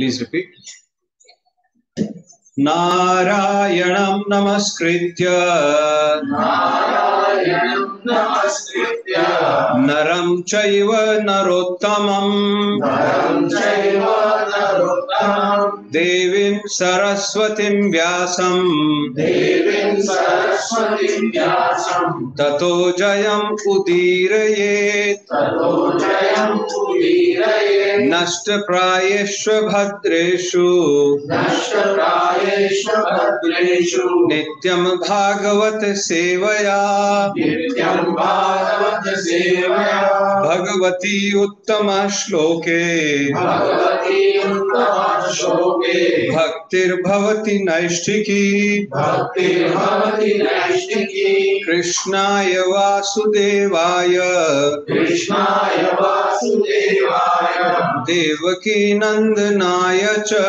Please repeat. Narayanam namaskritya naram chaiva narottamam devim saraswatim vyasam tato jayam udirayet nashta prayeshva bhadreshu nityam bhagavat sevaya bhagavati uttama shloke bhaktir bhavati naishtiki krishnaya vasudevaya devaki nandanaya cha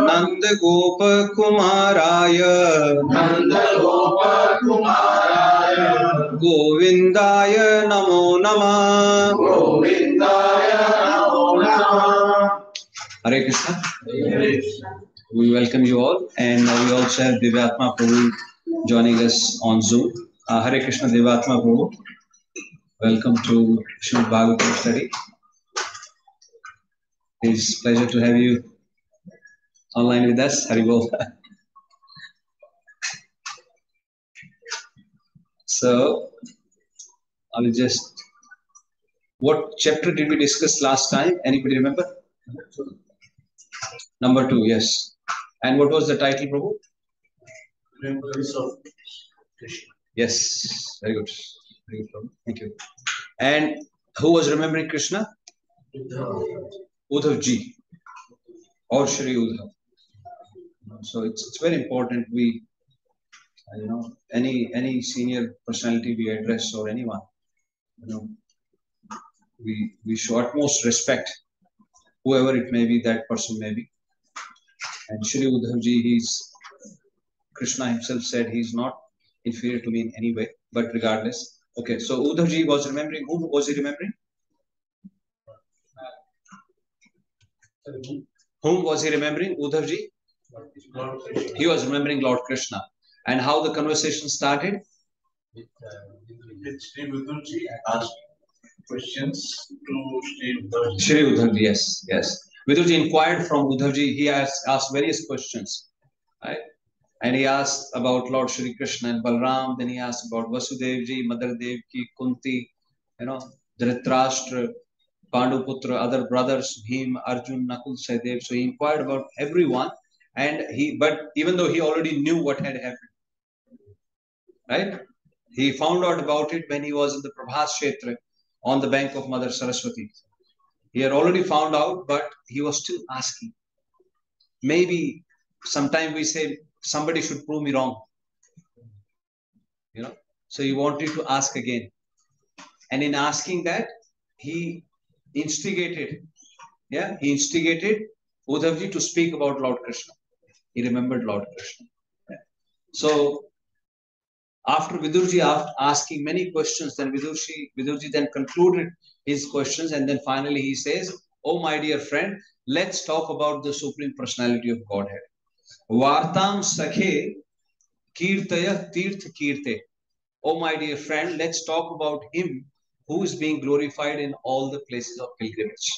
nanda gopa kumaraya govindaya namo namah. Hare Krishna. We welcome you all, and we also have Divyatma Prabhu joining us on Zoom. Hare Krishna, Divyatma Prabhu. Welcome to Śrīmad-Bhāgavatam study. It's a pleasure to have you online with us. Hari Bol. So, I will just. What chapter did we discuss last time? Anybody remember? Number 2, yes. And what was the title, Prabhu? Remembrance of Krishna. Yes, very good. Very good, Prabhu. Thank you. And who was remembering Krishna? Uddhav ji or Shri Uddhav. So it's very important we, any senior personality we address or anyone, we show utmost respect, whoever it may be, that person may be. And Shri Uddhav ji, Krishna himself said he's not inferior to me in any way, but regardless. Okay, so Uddhav ji was remembering. Who was he remembering? Whom was he remembering? Uddhav ji? He was remembering Lord Krishna. And how the conversation started? With Shri Uddhav ji asked questions to Shri Uddhav ji. Shri Uddhav ji, yes, yes. Uddhav ji inquired from Uddhav ji. He asked various questions, right? And he asked about Lord Shri Krishna and Balram. Then he asked about Vasudev ji, Mother Devaki, Kunti, Dhritarashtra, Panduputra, other brothers, Bhim, Arjun, Nakul, Sahadev. So he inquired about everyone, but even though he already knew what had happened, right? He found out about it when he was in the Prabhas Kshetra on the bank of Mother Saraswati. He had already found out, but he was still asking. Maybe sometime we say somebody should prove me wrong. So he wanted to ask again. And in asking that, he instigated Uddhav ji to speak about Lord Krishna. He remembered Lord Krishna. Yeah. So after Vidur ji asking many questions, then Vidur ji then concluded his questions, and then finally he says, "Oh my dear friend, let's talk about the Supreme Personality of Godhead. Vartam sakhe kirtaya tirth kirte." Oh my dear friend, let's talk about him who is being glorified in all the places of pilgrimage.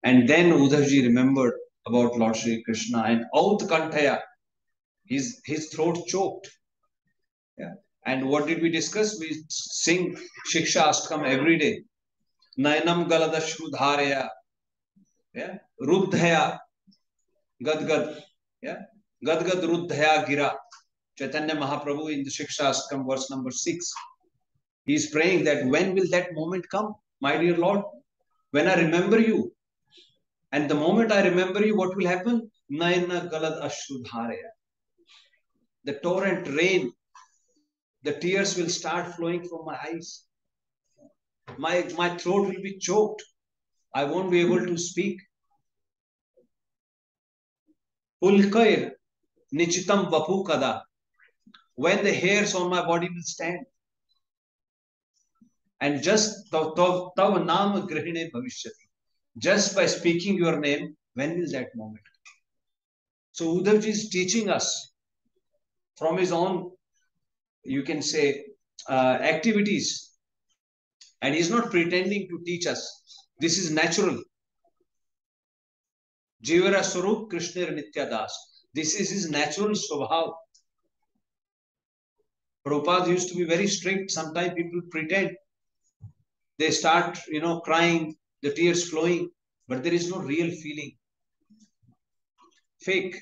And then Uddhav ji remembered about Lord Shri Krishna, and Autkantaya, his throat choked. Yeah. And what did we discuss? We sing Shiksha Ashtakam every day. Nayanam galada shrudharaya. Yeah. Ruddhaya. Gadgad. Yeah. Gadgad ruddhaya gira. Chaitanya Mahaprabhu in the Shiksha Ashtakam verse number 6. He is praying that when will that moment come, my dear Lord? When I remember you. And the moment I remember you, what will happen? Nayana galad ashrudharaya. The torrent rain, the tears will start flowing from my eyes. My throat will be choked. I won't be able to speak. Pulkair nichitam vapu kada. When the hairs on my body will stand. And just tav naam grihine bhavishyati. Just by speaking your name, when will that moment come? So Uddhavji is teaching us from his own, you can say, activities. And he's not pretending to teach us. This is natural. Jivara Swarup Krishna Nitya Das. This is his natural swabhav. Prabhupada used to be very strict. Sometimes people pretend. They start, crying, the tears flowing, but there is no real feeling. Fake.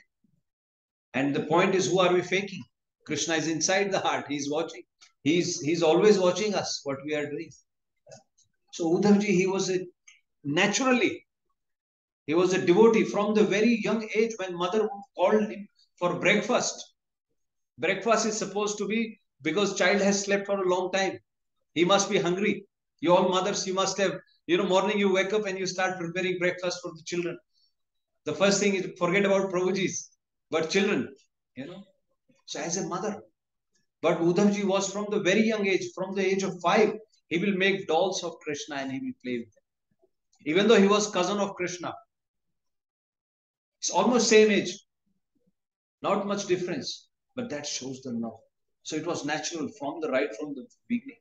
And the point is, who are we faking? Krishna is inside the heart. He's watching. He's always watching us, what we are doing. So Uddhavji, he was he was a devotee from the very young age when mother called him for breakfast. Breakfast is supposed to be because child has slept for a long time. He must be hungry. You all mothers, you must have, morning you wake up and you start preparing breakfast for the children. The first thing is forget about Prabhuji's, but children, So as a mother. But Uddhavji was from the very young age, from the age of 5, he will make dolls of Krishna and he will play with them. Even though he was cousin of Krishna. It's almost same age. Not much difference. But that shows the love. So it was natural from the beginning.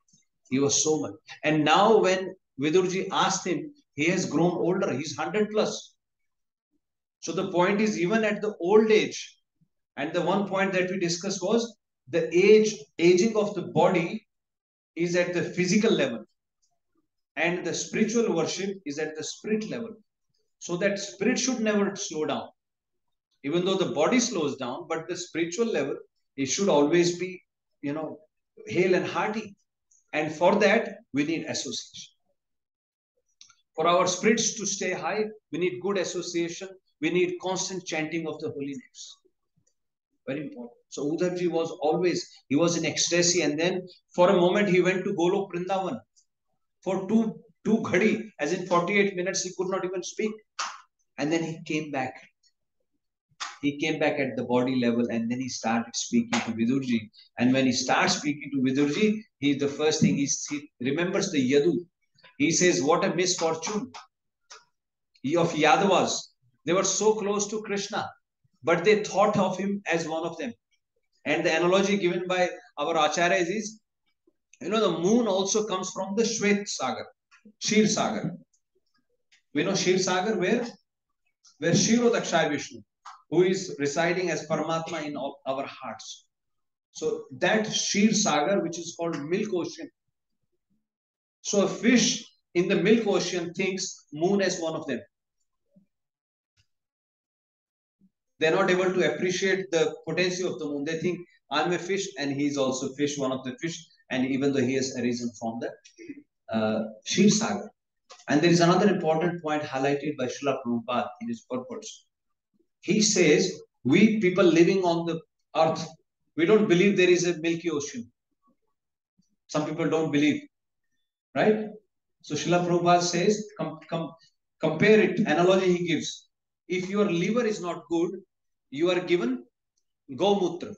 He was so much. And now when Vidurji asked him, he has grown older. He's 100 plus. So the point is, even at the old age, and the one point that we discussed was the aging of the body is at the physical level. And the spiritual worship is at the spirit level. So that spirit should never slow down. Even though the body slows down, but the spiritual level, it should always be, hale and hearty. And for that, we need association. For our spirits to stay high, we need good association. We need constant chanting of the holy names. Very important. So Uddhavji was he was in ecstasy. And then for a moment, he went to Golok Vṛndāvana. For two ghadi, as in 48 minutes, he could not even speak. And then he came back. He came back at the body level and then he started speaking to Vidurji. And when he starts speaking to Vidurji, the first thing he remembers the Yadu. He says, what a misfortune of Yadavas. They were so close to Krishna, but they thought of him as one of them. And the analogy given by our acharyas is, the moon also comes from the Shwet Sagar, Shir Sagar. We know Shir Sagar where Kshirodakshaya Vishnu, who is residing as Paramatma in all our hearts. So that Shir Sagar, which is called Milk Ocean. So a fish in the Milk Ocean thinks moon as one of them. They're not able to appreciate the potency of the moon. They think, I'm a fish and he's also fish, one of the fish. And even though he has arisen from the Shir Sagar. And there is another important point highlighted by Srila Prabhupada in his purport. He says, we people living on the earth, we don't believe there is a Milky Ocean. Some people don't believe. Right? So Srila Prabhupada says, compare it, analogy he gives. If your liver is not good, you are given Gomutra.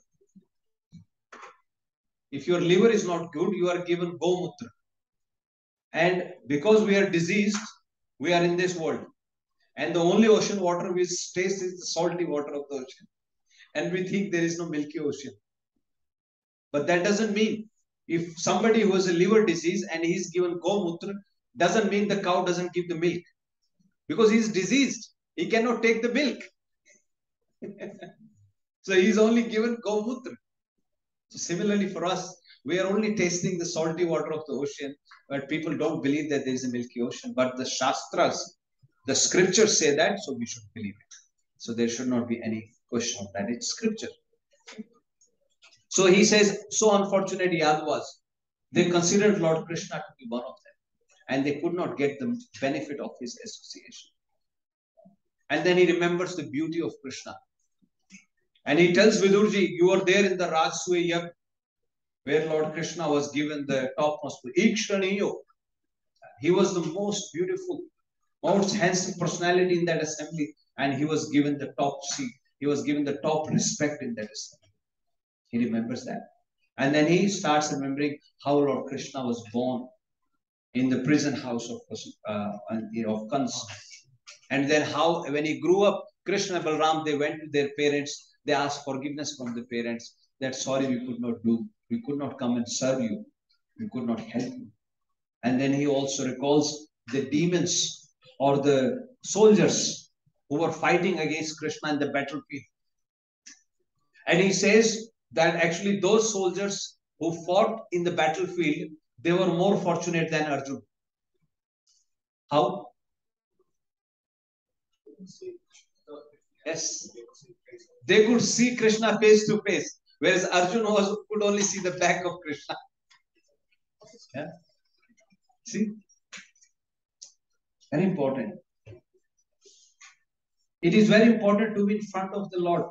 If your liver is not good, you are given Gomutra. And because we are diseased, we are in this world. And the only ocean water we taste is the salty water of the ocean. And we think there is no Milky Ocean. But that doesn't mean if somebody who has a liver disease and he's given Gomutra, doesn't mean the cow doesn't give the milk. Because he's diseased. He cannot take the milk. So he's only given Gomutra. So similarly for us, we are only tasting the salty water of the ocean, but people don't believe that there is a Milky Ocean. But the Shastras, the scriptures say that, so we should believe it. So there should not be any question of that. It's scripture. So he says, so unfortunate Yadavas, they considered Lord Krishna to be one of them. And they could not get the benefit of his association. And then he remembers the beauty of Krishna. And he tells Vidurji, you were there in the Rajasuya Yagna, where Lord Krishna was given the topmost. Ikshaniyo. He was the most beautiful, most handsome personality in that assembly. And he was given the top seat. He was given the top respect in that assembly. He remembers that. And then he starts remembering how Lord Krishna was born in the prison house of Kans. And then how, when he grew up, Krishna and Balram, they went to their parents. They asked forgiveness from the parents that sorry, we could not do. We could not come and serve you. We could not help you. And then he also recalls the demons or the soldiers who were fighting against Krishna in the battlefield. And he says that actually those soldiers who fought in the battlefield, they were more fortunate than Arjuna. How? Yes. They could see Krishna face to face, whereas Arjuna could only see the back of Krishna. Yeah. See? Very important. It is very important to be in front of the Lord.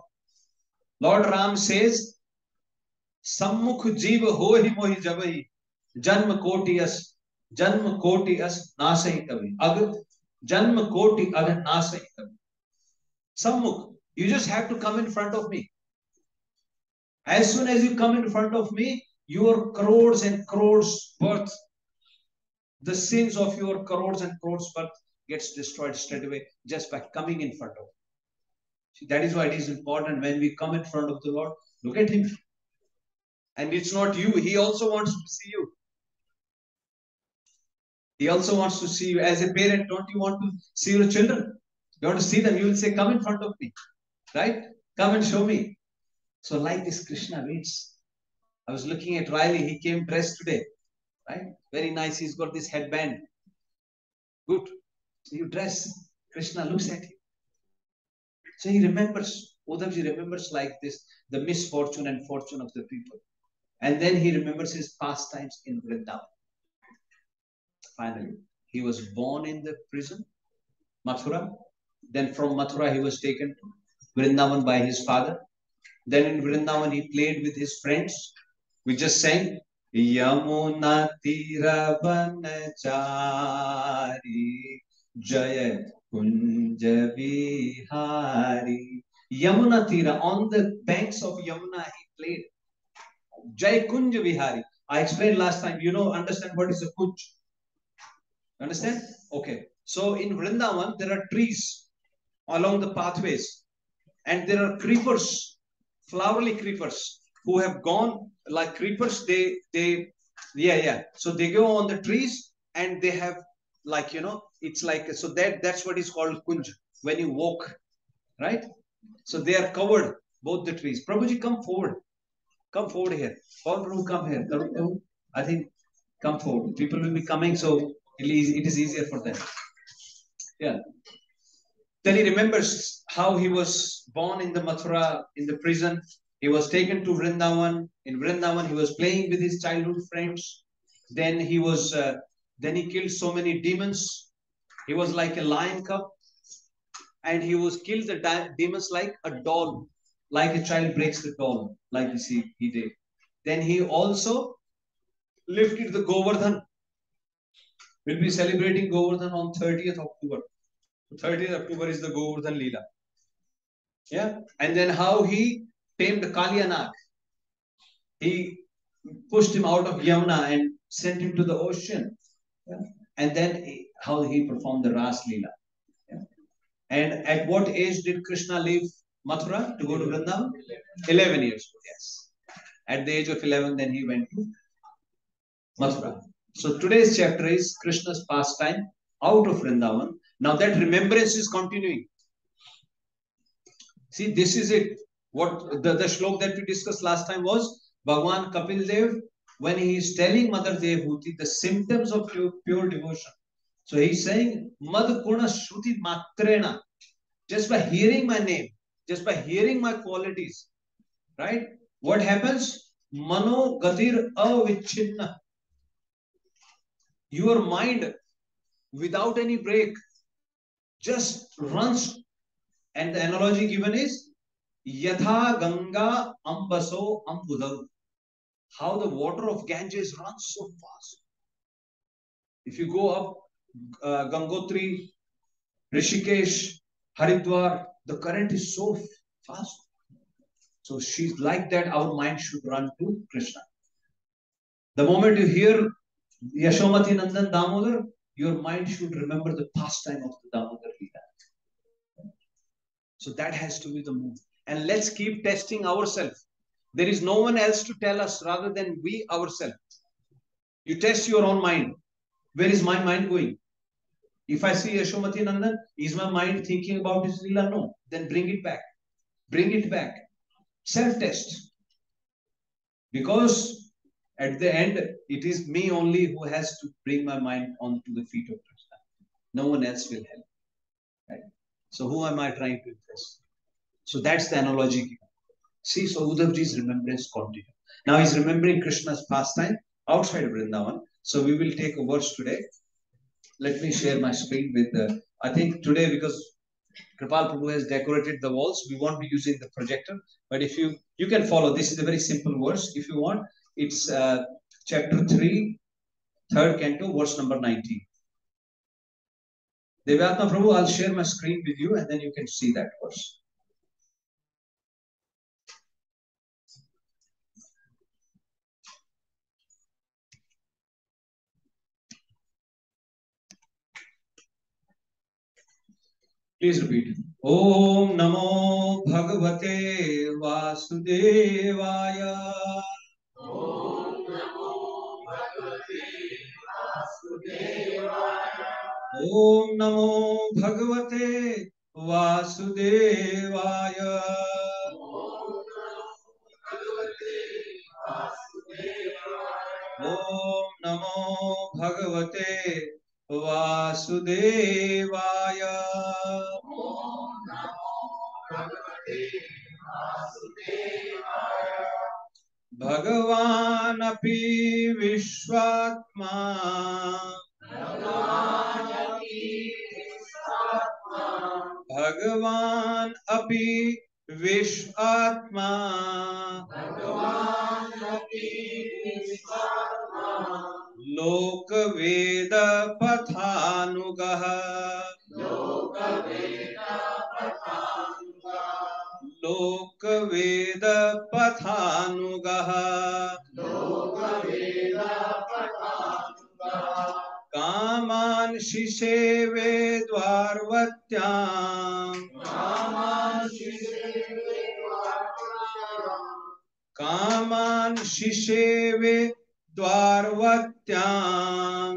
Lord Ram says, Sammukh jeev hohi mohi jabahi, janma koti as nasai kavi. Ag janma koti ag nasai kavi. Sammukh, you just have to come in front of me. As soon as you come in front of me, your crores and crores birth, the sins of your crores and crores birth gets destroyed straight away just by coming in front of him. See, that is why it is important when we come in front of the Lord, look at him. And it's not you. He also wants to see you. He also wants to see you. As a parent, don't you want to see your children? You want to see them, you will say, come in front of me. Right? Come and show me. So like this, Krishna waits. I was looking at Riley. He came dressed today. Right? Very nice. He's got this headband. Good. So you dress. Krishna looks at you. So he remembers. Uddhavji remembers like this, the misfortune and fortune of the people. And then he remembers his pastimes in Vṛndāvana. Finally, he was born in the prison, Mathura. Then from Mathura, he was taken to Vṛndāvana by his father. Then in Vṛndāvana, he played with his friends. We just sang, Yamuna Tira Vanachari Jaya Kunja Vihari. Yamuna Tira, on the banks of Yamuna, he played. Jai Kunja Vihari. I explained last time, understand what is a Kunj? Understand? Okay. So in Vṛndāvana, there are trees along the pathways. And there are creepers, flowery creepers, who have gone like creepers. So they go on the trees and they have it's like, so that's what is called Kunj, when you walk, right? So they are covered, both the trees. Prabhuji, come forward. Come forward here. Prabhu, come here. I think, come forward. People will be coming, so it is easier for them. Yeah. Then he remembers how he was born in the Mathura, in the prison. He was taken to Vṛndāvana. In Vṛndāvana, he was playing with his childhood friends. Then he killed so many demons. He was like a lion cub. And he was killed the demons like a doll, like a child breaks the doll, like you see he did. Then he also lifted the Govardhan. We'll be celebrating Govardhan on 30th October. 30th October is the Govardhan Leela. Yeah. And then how he tamed Kalyanag. He pushed him out of Yamuna and sent him to the ocean. Yeah. And then how he performed the Ras Leela. Yeah. And at what age did Krishna leave Mathura to go to Vṛndāvana? 11 years old, yes. At the age of 11, then he went to Mathura. So today's chapter is Krishna's pastime out of Vṛndāvana. Now that remembrance is continuing. See, this is it. What the shlok that we discussed last time was Bhagwan Kapil Dev, when he is telling Mother Devhuti the symptoms of pure devotion. So he's saying, Mad Guna Shruti Matrena, just by hearing my name, just by hearing my qualities, right? What happens? Mano Gatir Avichinna. Your mind, without any break, just runs. And the analogy given is Yatha Ganga Ambaso Ambudav. How the water of Ganges runs so fast. If you go up Gangotri, Rishikesh, Haridwar, the current is so fast. So she's like that, our mind should run to Krishna. The moment you hear Yashomati Nandan Damodar, your mind should remember the pastime of the Damodar Leela. So that has to be the move. And let's keep testing ourselves. There is no one else to tell us rather than we ourselves. You test your own mind. Where is my mind going? If I see Yashomati Nandan, is my mind thinking about his Leela? No. Then bring it back. Bring it back. Self-test. Because at the end, it is me only who has to bring my mind onto the feet of Krishna. No one else will help. Right? So who am I trying to impress? So that's the analogy. See, so Uddhavji's remembrance continues. Now he's remembering Krishna's pastime outside of Vṛndāvana. So we will take a verse today. Let me share my screen with the, I think today, because Kripal Prabhu has decorated the walls, we won't be using the projector. But if you can follow, this is a very simple verse. If you want, it's chapter 3, 3rd canto, verse number 19. Devyatma Prabhu, I'll share my screen with you and then you can see that verse. Please repeat. Om Namo Bhagavate Vasudevaya. Om Namo Bhagavate Vasudevaya. Om Namo Bhagavate Vasudevaya. Om Namo Bhagavate Vasudevaya. Om Namo Bhagavate Vasudevaya. Bhagavan api Vishwatma. Bhagavan api Vishwatma. Lokaveda pathanugaha. Lokaveda pathanugaha. Kaman shisheve dvarvatyam. Kaman shisheve dvarvatyam.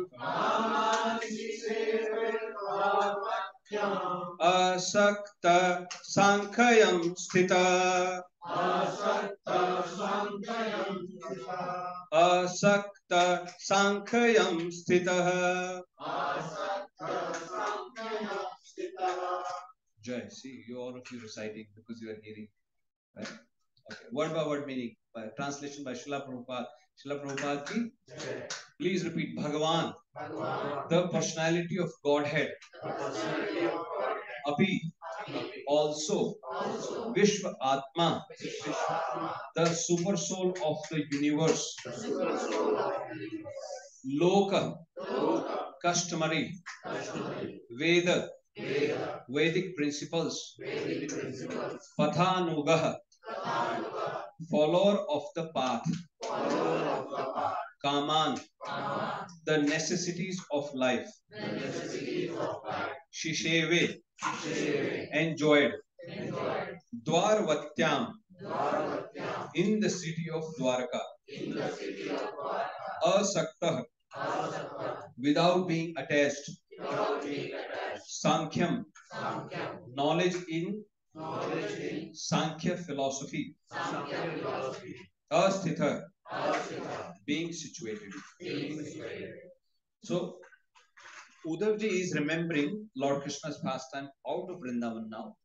Asakta sankhayam sthita. Asakta sankhayam sthita. Jai, see, you all of you reciting because you are hearing. Right? Okay. Word by word meaning. Translation by Srila Prabhupada. Srila Prabhupada ki. Please repeat. Bhagavan. The personality of Godhead. Api. Also. Vishwa Atma. The super soul of the universe. Loka. Customary. Veda. Vedic principles. Pathanugaha. Follower of the path. Kaman. The necessities of life. Shisheve. Enjoyed. Dvarvatyam. In the city of Dwarka. Asakta. Without being attached. Sankhya. Knowledge in Sankhya philosophy. Asthita. Being situated. So, Uddhavji is remembering Lord Krishna's pastime out of Vṛndāvana now.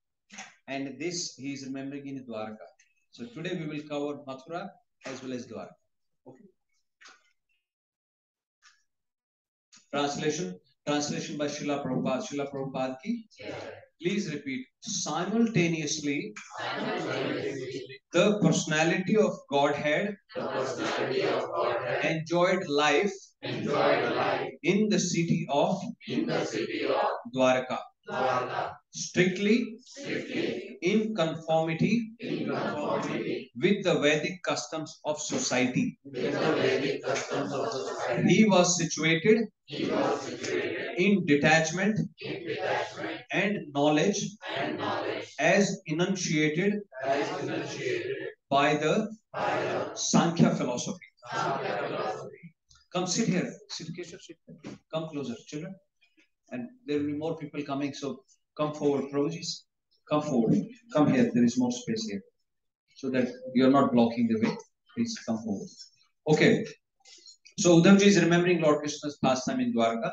And this he is remembering in Dwarka. So, today we will cover Mathura as well as Dwarka. Okay. Translation by Srila Prabhupada. Srila Prabhupada ki. Please repeat. Simultaneously, the personality of Godhead enjoyed life in the city of Dwarka. Strictly in conformity with the Vedic customs of society. He was situated in detachment and knowledge as enunciated by the Sankhya philosophy. Come sit here. Sit, Keshav, sit. Come closer, children. And there will be more people coming, so come forward, Prabhuji. Come forward. Come here. There is more space here, so that you are not blocking the way. Please come forward. Okay. So Uddhavji is remembering Lord Krishna's pastime in Dwarka.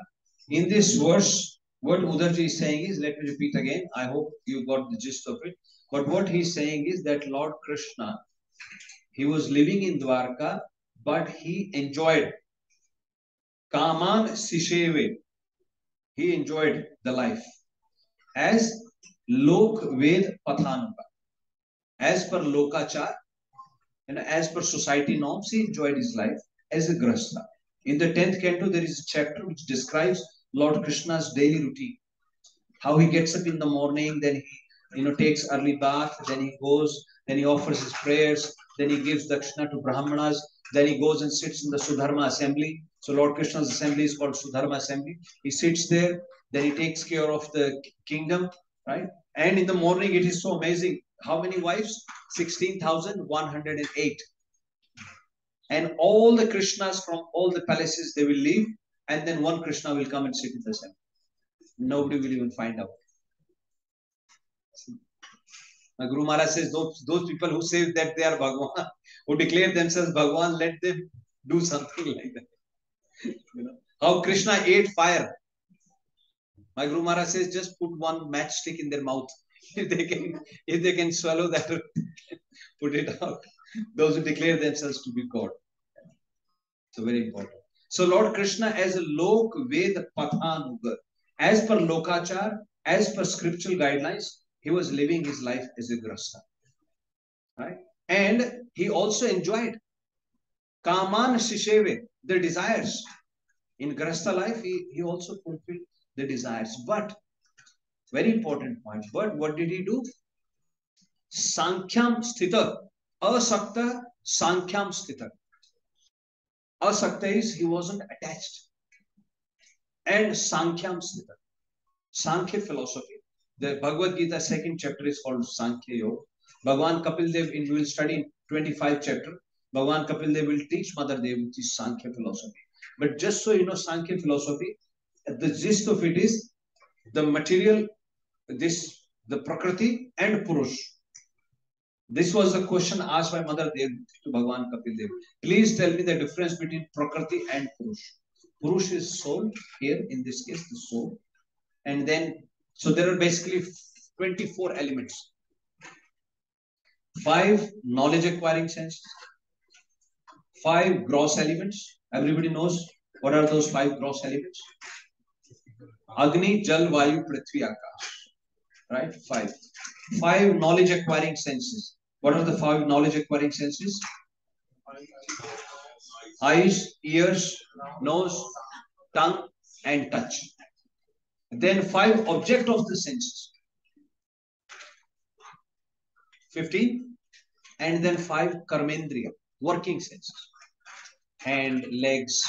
In this verse, what Uddhavji is saying is, let me repeat again. I hope you got the gist of it. But what he is saying is that Lord Krishna, he was living in Dwarka, but he enjoyed Kaman Sisheve. He enjoyed the life as Lok Ved Pathanuka. As per Lokachar and as per society norms, he enjoyed his life as a Grasta. In the 10th canto, there is a chapter which describes Lord Krishna's daily routine. How he gets up in the morning, then he takes early bath, then he goes, then he offers his prayers, then he gives dakshina to Brahmanas, then he goes and sits in the Sudharma assembly. So Lord Krishna's assembly is called Sudharma assembly. He sits there, then he takes care of the kingdom, right? And in the morning, it is so amazing. How many wives? 16,108. And all the Krishnas from all the palaces, they will leave. And then one Krishna will come and sit in the assembly. Nobody will even find out. My Guru Maharaj says, those people who say that they are Bhagwan, who declare themselves Bhagwan, let them do something like that. How Krishna ate fire. My Guru Maharaj says, just put one matchstick in their mouth. If they can swallow that, put it out. Those who declare themselves to be God. So very important. So Lord Krishna as a Lok Ved Pathanuga, as per Lokachar, as per scriptural guidelines, he was living his life as a Grasta. Right? And he also enjoyed Kaman Shisheve, the desires. In Grasta life, he also fulfilled the desires. But, very important point, but what did he do? Sankhyam Sthita, Asakta Sankhyam Sthita. Asakta is he wasn't attached. And Sankhya Sthita. Sankhya philosophy. The Bhagavad Gita 2nd chapter is called Sankhya Yoga. Bhagavan Kapil Dev, we will study in 25th chapter. Bhagavan Kapil Dev will teach Mother Dev, which is Sankhya philosophy. But just so you know, Sankhya philosophy, the gist of it is the material, the Prakriti and Purush. This was the question asked by Mother Dev to Bhagavan Kapil Dev. Please tell me the difference between Prakriti and Purush. Purush is soul, here in this case, the soul. And then, so there are basically 24 elements. 5 knowledge acquiring senses, 5 gross elements. Everybody knows what are those 5 gross elements. Agni, Jal, Vayu, Prithvi, Akash. Right? 5. 5 knowledge acquiring senses. What are the 5 knowledge acquiring senses? Eyes, ears, nose, tongue, and touch. Then 5 object of the senses. 15. And then 5 karmendriya, working senses. Hand, legs,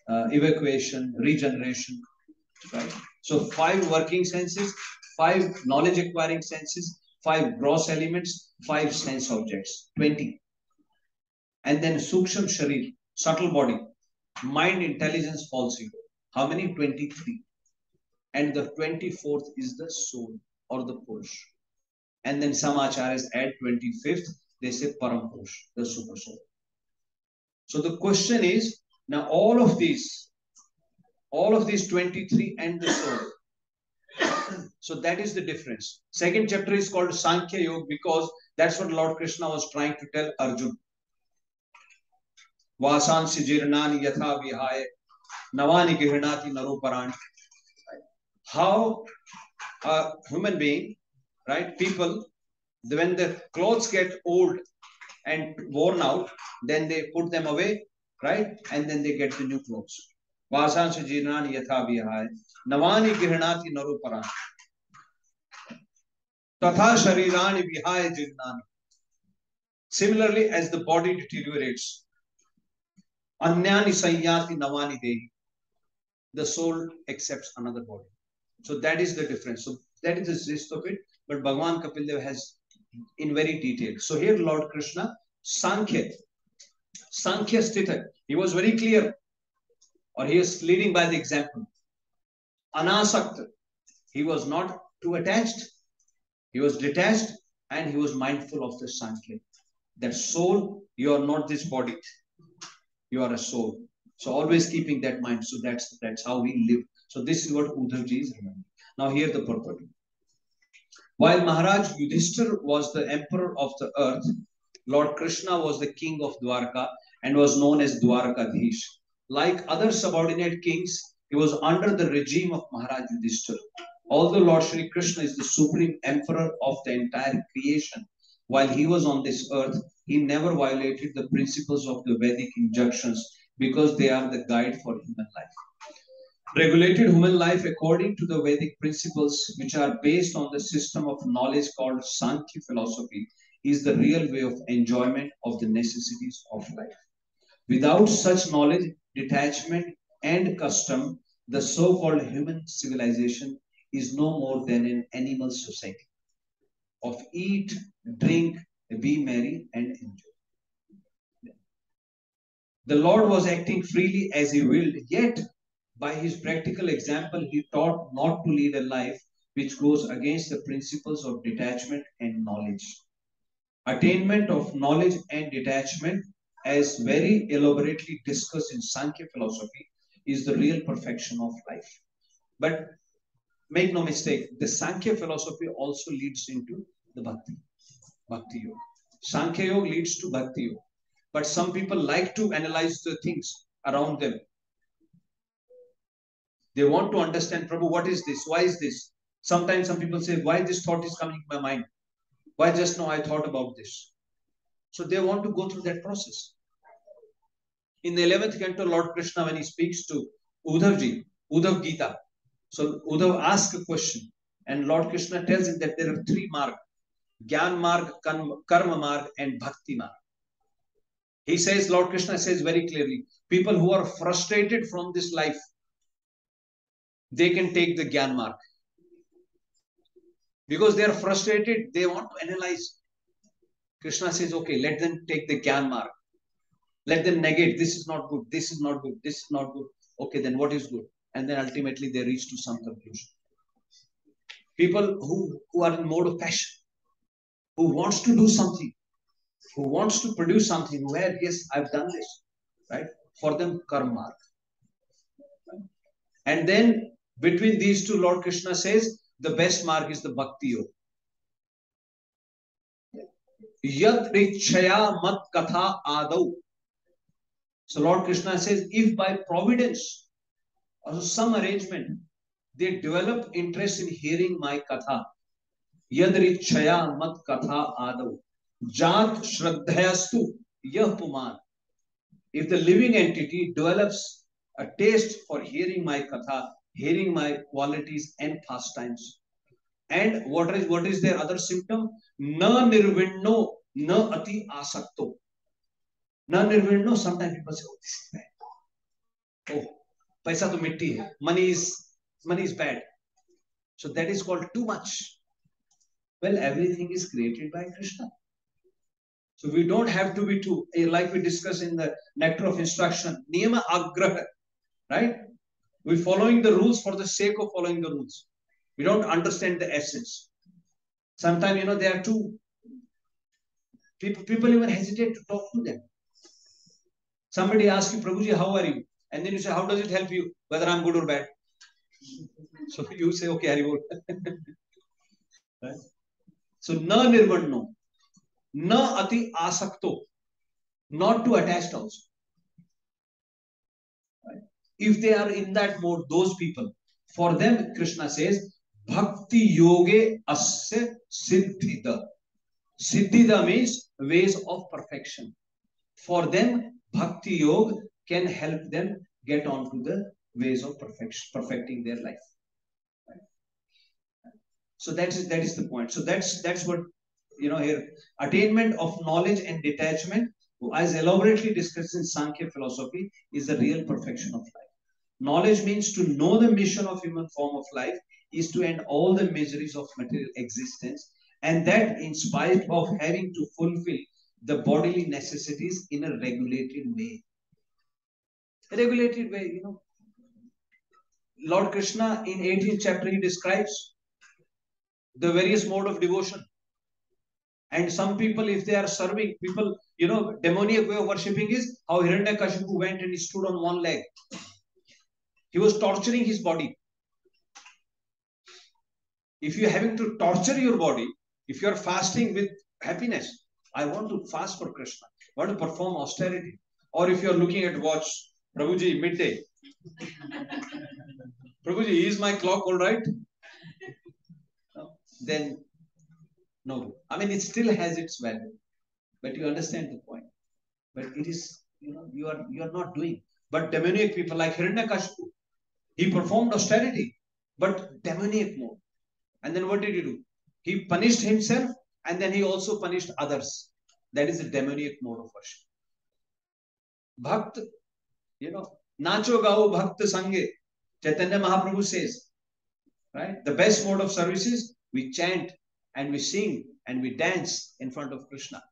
evacuation, regeneration. Right? So 5 working senses, 5 knowledge acquiring senses, 5 gross elements, 5 sense objects, 20. And then Suksham Sharir, subtle body, mind, intelligence, false ego. How many? 23. And the 24th is the soul or the Purush. And then some acharyas add 25th, they say Param Purush, the super soul. So the question is, now all of these 23 and the soul. So that is the difference. 2nd chapter is called Sankhya Yoga because that's what Lord Krishna was trying to tell Arjuna. Vasansi jirnani yatha vihaya navani gihrinati naruparani. How a human being, right, people, when the clothes get old and worn out, then they put them away, right, and then they get the new clothes. Vasansi jirnani yatha vihaya navani gihrinati naruparani. Tatha sharirani vihaya jinnani. Similarly, as the body deteriorates, anyani sanyati navani dehi, the soul accepts another body. So that is the difference. So that is the gist of it. But Bhagavan Kapil Dev has in very detail. So here Lord Krishna, Sankhya Sthita, he was very clear, or he is leading by the example. Anasakta, he was not too attached, he was detached, and he was mindful of the Sankhya. That soul, you are not this body, you are a soul. So always keeping that mind. So that's how we live. So this is what Uddhavji is remembering. Now here the purport. While Maharaj Yudhishthir was the emperor of the earth, Lord Krishna was the king of Dwarka and was known as Dwarkadhish. Like other subordinate kings, he was under the regime of Maharaj Yudhishthir. Although Lord Shri Krishna is the supreme emperor of the entire creation, while he was on this earth, he never violated the principles of the Vedic injunctions because they are the guide for human life. Regulated human life according to the Vedic principles, which are based on the system of knowledge called Sankhya philosophy, is the real way of enjoyment of the necessities of life. Without such knowledge, detachment, and custom, the so-called human civilization is no more than an animal society of eat, drink, be merry, and enjoy. The Lord was acting freely as he willed, yet by his practical example, he taught not to lead a life which goes against the principles of detachment and knowledge. Attainment of knowledge and detachment, as very elaborately discussed in Sankhya philosophy, is the real perfection of life. But make no mistake, the Sankhya philosophy also leads into the Bhakti Yoga. Sankhya Yoga leads to Bhakti Yoga. But some people like to analyze the things around them. They want to understand, Prabhu, what is this? Why is this? Sometimes some people say, why this thought is coming to my mind? Why just now I thought about this? So they want to go through that process. In the 11th canto, Lord Krishna, when he speaks to Uddhavji, Uddhav Gita, so Uddhav asks a question, and Lord Krishna tells him that there are three marg: Gyan marg, Karma marg, and Bhakti marg. He says, Lord Krishna says very clearly, people who are frustrated from this life, they can take the Gyan marg. Because they are frustrated, they want to analyze. Krishna says, okay, let them take the Gyan marg. Let them negate, this is not good, this is not good, this is not good. Okay, then what is good? And then ultimately they reach to some conclusion. People who are in mode of passion, who wants to do something, who wants to produce something, who have, yes, I've done this, right? For them, karma marg. And then between these two, Lord Krishna says, the best mark is the Bhakti Yoga. Yat richaya mat katha adau. So Lord Krishna says, if by providence or some arrangement, they develop interest in hearing my katha, yad richaya mat katha adau, jat shraddhayastu yah puman. If the living entity develops a taste for hearing my katha, hearing my qualities and pastimes, and what is their other symptom? Na nirvinno, na ati asakto. Na nirvinno, sometimes people say, oh, this is bad. Oh, paisa to mitti hai. Money is bad. So that is called too much. Well, everything is created by Krishna. So we don't have to be too, like we discussed in the Nectar of Instruction, Niyama Agraha, right? We're following the rules for the sake of following the rules. We don't understand the essence. Sometimes, they are too, people even hesitate to talk to them. Somebody asks you, Prabhuji, how are you? And then you say, how does it help you? Whether I'm good or bad. So you say, okay, Haribol. Right? So, na nirvanno, na ati asakto, not too attached also. Right? If they are in that mode, those people, for them, Krishna says, Bhakti yoge asya siddhida. Siddhida means ways of perfection. For them, Bhakti Yoga can help them get on to the ways of perfecting their life. So that is the point. So that's what, here, attainment of knowledge and detachment, as elaborately discussed in Sankhya philosophy, is the real perfection of life. Knowledge means to know the mission of human form of life is to end all the miseries of material existence, and that in spite of having to fulfill the bodily necessities in a regulated way. A regulated way, Lord Krishna in 18th chapter, he describes the various mode of devotion. And some people, if they are serving people, demoniac way of worshipping is how Hiranyakashipu went and he stood on one leg. He was torturing his body. If you're having to torture your body, if you're fasting with happiness, I want to fast for Krishna, I want to perform austerity. Or if you're looking at watch, Prabhuji, midday. Prabhuji, is my clock all right? No. Then, no. I mean, it still has its value, but you understand the point. But it is, you are not doing. But demoniac people like Hiranyakashipu, he performed austerity, but demoniac mode. And then what did he do? He punished himself, and then he also punished others. That is the demoniac mode of worship. Bhakt, Nacho Gao Bhakt Sange, Chaitanya Mahaprabhu says, right? The best mode of service is we chant and we sing and we dance in front of Krishna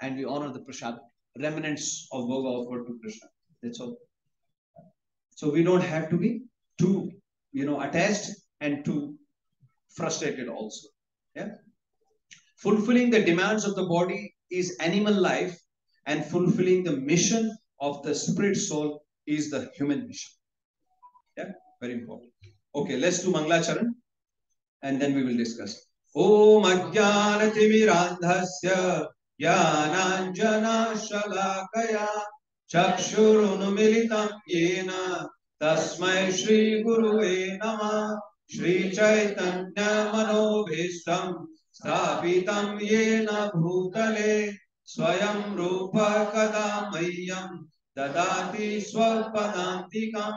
and we honor the prasad, remnants of Bhoga offered to Krishna. That's all. So we don't have to be too, attached and too frustrated also. Yeah. Fulfilling the demands of the body is animal life, and fulfilling the mission of the spirit soul is the human mission. Yeah, very important. Okay, let's do Manglacharan and then we will discuss. Om Ajnana Timirandhasya Jnananjana Shalakaya Chakshurunmilitam Yena Tasmai Shri Guruve Namah Shri Chaitanya Manobhishtam Sthapitam Yena Bhutale Swayam Rupa Kadamayyam Dadati Swapadantikam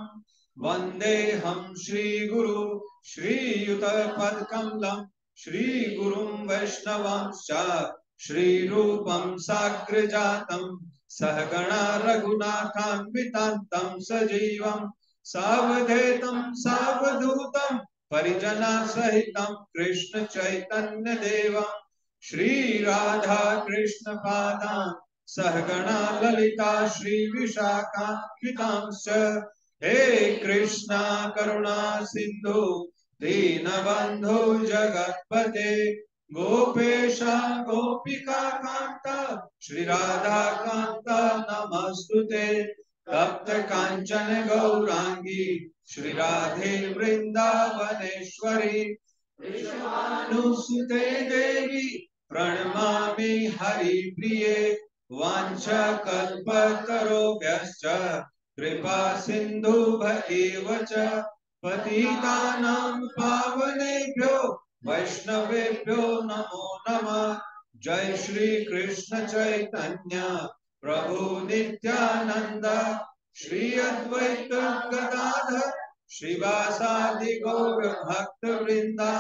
Vandeham Shri Guru Shri Yuta Padkamlam Shri Gurum Vaishnavamscha Shri Rupam Sagrajatam Sahagana Raghunathanvitantam Sajivam Savadhetam Savadhutam Parijana Sahitam Krishna Chaitanya Devam Shri Radha Krishna Padam Sahagana Lalita Shri Vishakhanvitamscha He Krishna Karuna Sindhu Dinabandhu Jagatpate Gopesha Gopika Kanta Shri Radha Kanta Namastute Tapta Kanchana Gaurangi Shri Radhe Vṛndāvaneshwari Vrishabhanusute Devi Pranamami Hari Priye Vancha Kalpatarobhyascha Kripa Sindhu Bhadevacha Patitanam Pavanebhyo Vaishnavebhyo Namo Namah Jai Shri Krishna Chaitanya Prabhu Nityananda Shri Advaita Gadadhar Shri Vasadi Gaur Bhakta Vrinda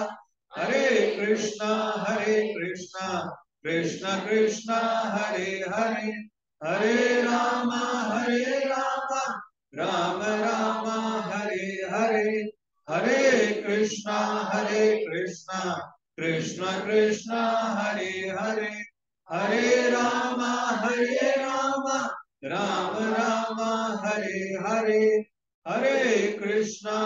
Hare Krishna Krishna Krishna Hare Hare Hare Rama Rama Rama Hare Hare Hare Krishna Krishna Krishna Hare Hare Hare Rama Rama Rama Hare Hare Hare Krishna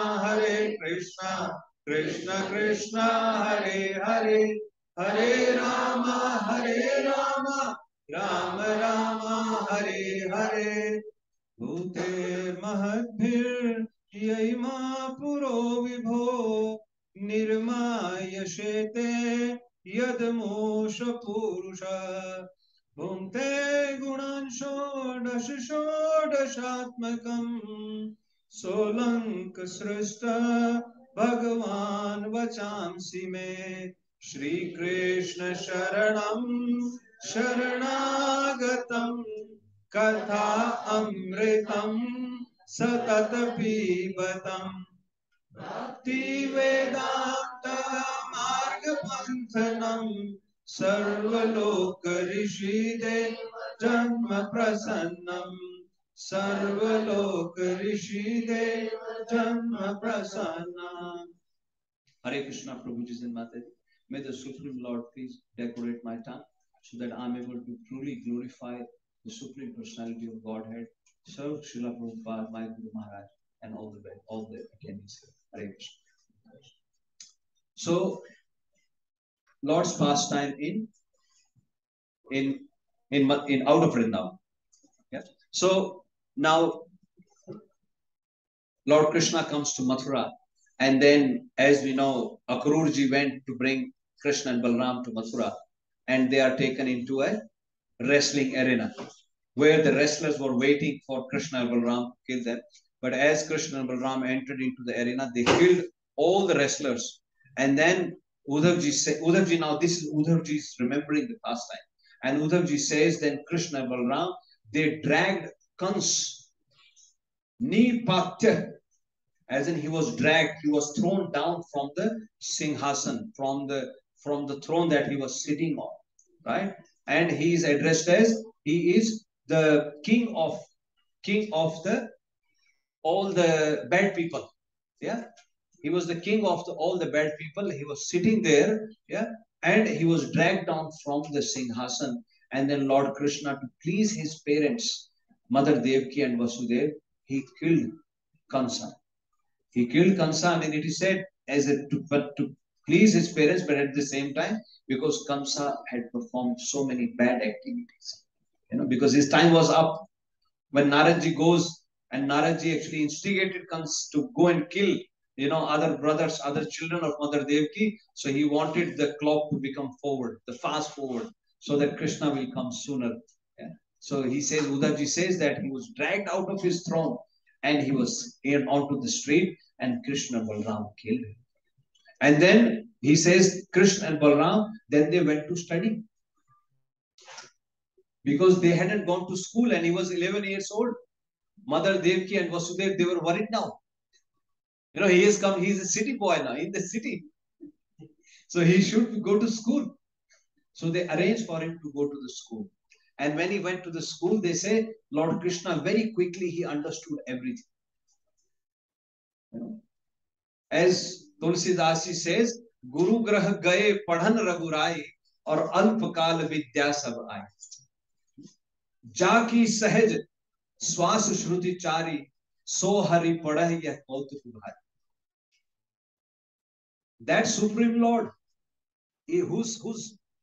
Krishna Krishna Hare Hare Hare Rama Rama Rama Hare Hare Bhute Mahadbhir Yaima Puro Vibho Nirmayashete Yadmosha Purusha Bhumte Gunan Shodashatmakam Solank Srishta Bhagavan Vachamsi Me Shri Krishna Sharanam Sharanagatam Katha Amritam Satat Pibatam Bhakti Vedanta Marga Bandhanam Sarvaloka Rishide Janma Prasannam Sarvaloka Rishide Janma Prasannam. Hare Krishna, Prabhuji and Mataji. May the Supreme Lord please decorate my tongue so that I am able to truly glorify the Supreme Personality of Godhead. Serve Srila Prabhupada, my Guru Maharaj, and all the attendees. Hare Krishna. So, Lord's pastime in out of Vṛndāvana. Yeah. So now Lord Krishna comes to Mathura, and then, as we know, Akrurji went to bring Krishna and Balram to Mathura, and they are taken into a wrestling arena where the wrestlers were waiting for Krishna and Balram to kill them. But as Krishna and Balram entered into the arena, they killed all the wrestlers. And then Uddhavji said, now this is Uddhavji's remembering the pastime. And Uddhavji says, then Krishna and Balram, they dragged Kans, Nipatya, as in he was dragged, he was thrown down from the Singhasan, from the throne that he was sitting on, right? And he is addressed as, he is the king of all the bad people. Yeah. He was the king of all the bad people. He was sitting there, yeah, and he was dragged down from the Singhasan. And then Lord Krishna, to please his parents, Mother Devaki and Vasudev, he killed Kansa. He killed Kansa, and it is said to please his parents, but at the same time, because Kamsa had performed so many bad activities. Because his time was up. When Naradji goes, and Naradji actually instigated Kansa to go and kill, other brothers, other children of Mother Devaki. So he wanted the clock to become forward, the fast forward, so that Krishna will come sooner. Yeah. So he says, Uddhavji says that he was dragged out of his throne and he was onto the street, and Krishna and Balram killed him. And then he says, Krishna and Balram, then they went to study. Because they hadn't gone to school, and he was 11 years old. Mother Devaki and Vasudev, they were worried now. He has come, he's a city boy now, in the city. So he should go to school. So they arranged for him to go to the school. And when he went to the school, they say, Lord Krishna, very quickly, he understood everything. As Tulsidasi says, Guru Grah Gaye Padhan Raghurai or Alpakal Vidya Sab Aaye. Jaki Sahaj Swas Shruti Chari So Hari Padah Yah Kautuk Bhai. That Supreme Lord, in whose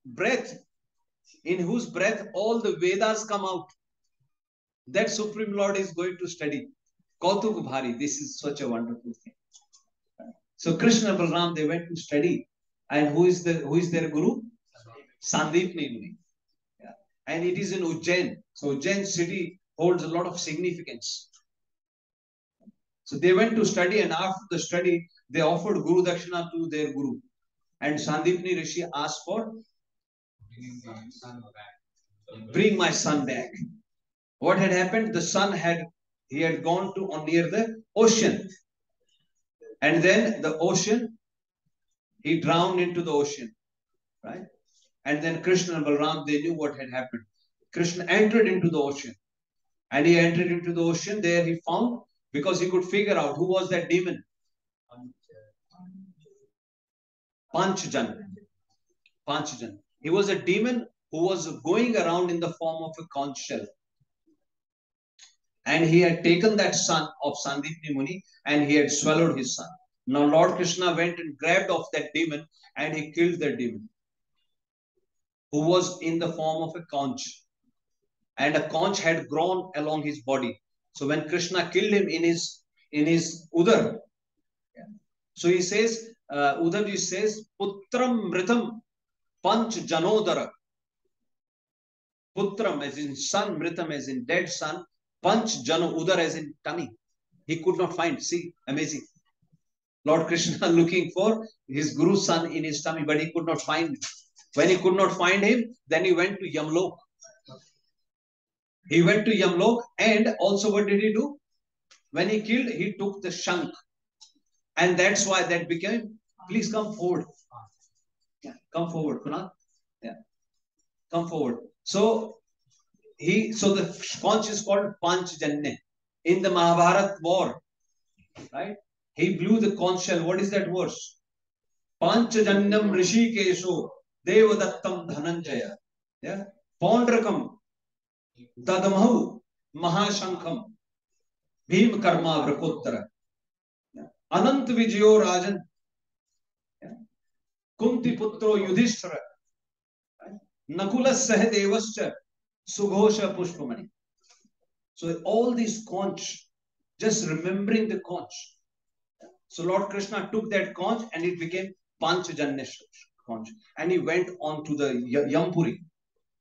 breath all the Vedas come out, that Supreme Lord is going to study. Kautuk Bhari, this is such a wonderful thing. So Krishna and Balram, they went to study. And who is their guru? Sandipni Muni. Yeah. And it is in Ujjain. So Ujjain city holds a lot of significance. So they went to study, and after the study, they offered Guru Dakshina to their guru. And Sandipni Rishi asked for, bring my son back. What had happened? The son had gone to near the ocean. And then the ocean, he drowned into the ocean, right? And then Krishna and Balram, they knew what had happened. Krishna entered into the ocean. And he entered into the ocean. There he found, because he could figure out who was that demon. Panchajan. He was a demon who was going around in the form of a conch shell. And he had taken that son of Sandipni Muni, and he had swallowed his son. Now Lord Krishna went and grabbed off that demon, and he killed that demon, who was in the form of a conch. And a conch had grown along his body. So when Krishna killed him in his udar, so he says, Uddhavji says, Putram Mritam Panch Janodara. Putram as in son, Mritam as in dead son, Panch Jano, Udar as in tummy. He could not find. See, amazing. Lord Krishna looking for his Guru's son in his tummy, but he could not find him. When he could not find him, then he went to Yamlok. He went to Yamlok, and also what did he do? When he killed, he took the shank. And that's why that became, please come forward. Yeah, come forward, Kunal. Yeah, come forward. So the conch is called Panchjanya. In the Mahabharat war, right? He blew the conch shell. What is that verse? Panchajanyam Rishikesho Devadattam Dhananjaya. Yeah. Pondrakam Dadamahu Mahashankham Bhim Karma Vrakottara. Yeah. Anant Vijayo Rajan. Yeah. Kunti Putro Yudhishthira. Right? Nakula Sahadevascha Sughosha Pushpamani. So all these conch, just remembering the conch. So Lord Krishna took that conch and it became Panchajanya conch. And he went on to the Yampuri.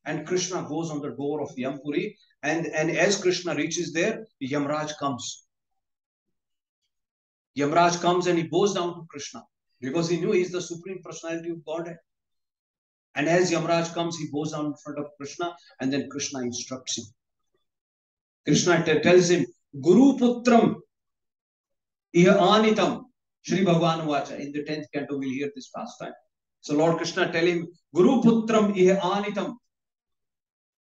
And Krishna goes on the door of Yampuri. And as Krishna reaches there, Yamraj comes. Yamraj comes and he bows down to Krishna. Because he knew he is the Supreme Personality of Godhead. And as Yamraj comes, he bows down in front of Krishna. And then Krishna instructs him. Krishna tells him, Guru Putram Iha Anitam. Śrīmad-Bhāgavatam Vacha. In the 10th canto, we'll hear this pastime. So Lord Krishna tell him, Guru Putram Iha Anitam.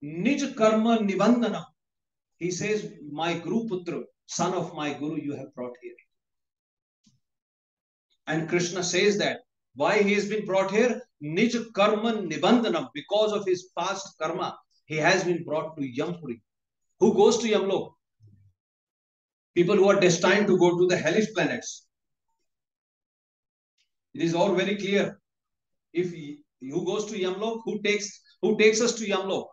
Nij Karma Nibandhanam. He says, my Guru Putra, son of my Guru, you have brought here. And Krishna says that. Why he has been brought here? Nij Karma Nibandhanam. Because of his past karma, he has been brought to Yampuri. Who goes to Yamlok? People who are destined to go to the hellish planets. It is all very clear. If who goes to Yamlok, who takes us to Yamlok?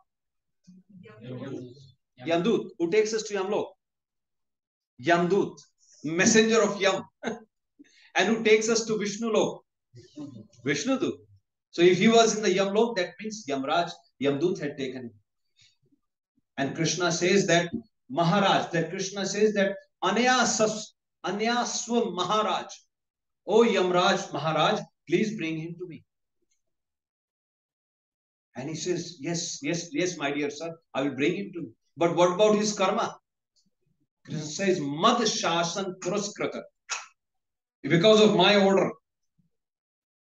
Yamdut. Who takes us to Yamlok? Yamdut, messenger of Yam. And who takes us to Vishnulok? Vishnudut. So if he was in the Yamlok, that means Yamraj, Yamdut had taken him. And Krishna says that Maharaj, that Krishna says that Anyaswa Maharaj. Oh Yamraj Maharaj, please bring him to me. And he says, yes, my dear sir, I will bring him to you. But what about his karma? Krishna says, Mad Shasan Puraskrata. Because of my order,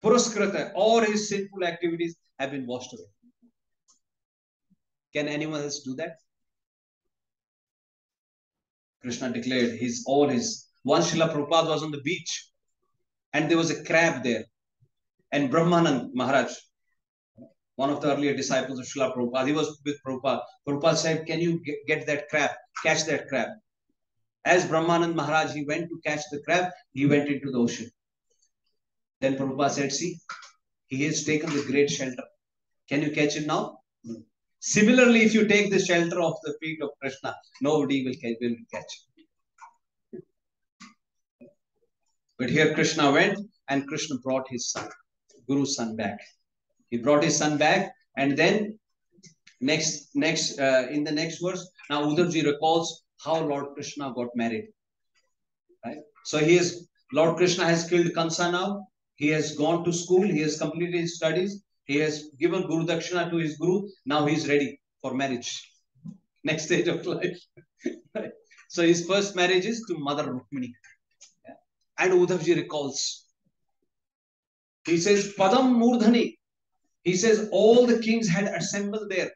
Puraskrata, all his sinful activities have been washed away. Can anyone else do that? Krishna declared one Srila Prabhupada was on the beach and there was a crab there. And Brahmanand Maharaj, one of the earlier disciples of Srila Prabhupada, he was with Prabhupada. Prabhupada said, can you get that crab, catch that crab? As Brahmanand Maharaj, he went to catch the crab, he went into the ocean. Then Prabhupada said, see, he has taken the great shelter. Can you catch him now? Similarly, if you take the shelter of the feet of Krishna, nobody will catch him. But here Krishna went and Krishna brought his son, Guru's son back. He brought his son back, and then in the next verse, now Uddhavji recalls how Lord Krishna got married. Right? So Lord Krishna has killed Kansa now. He has gone to school. He has completed his studies. He has given Guru Dakshina to his Guru. Now he is ready for marriage. Next stage of life. Right? So his first marriage is to Mother Rukmini. Yeah. And Uddhavji recalls. He says, Padam Murdhani. He says all the kings had assembled there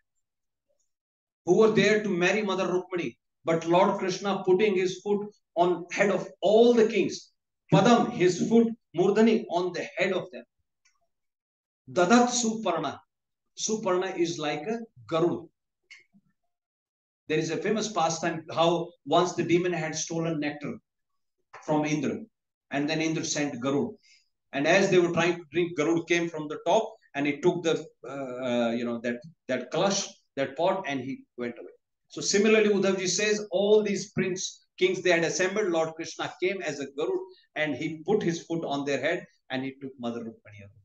who were there to marry Mother Rukmini. But Lord Krishna putting his foot on head of all the kings. Padam, his foot, Murdhani, on the head of them. Dadat Suparna. Suparna is like a Garud. There is a famous pastime how once the demon had stolen nectar from Indra. And then Indra sent Garud. And as they were trying to drink, Garud came from the top and he took the, that kalash, that pot, and he went away. So similarly, Uddhavji says, all these kings, they had assembled. Lord Krishna came as a Garud and he put his foot on their head and he took Mother Rukmini away.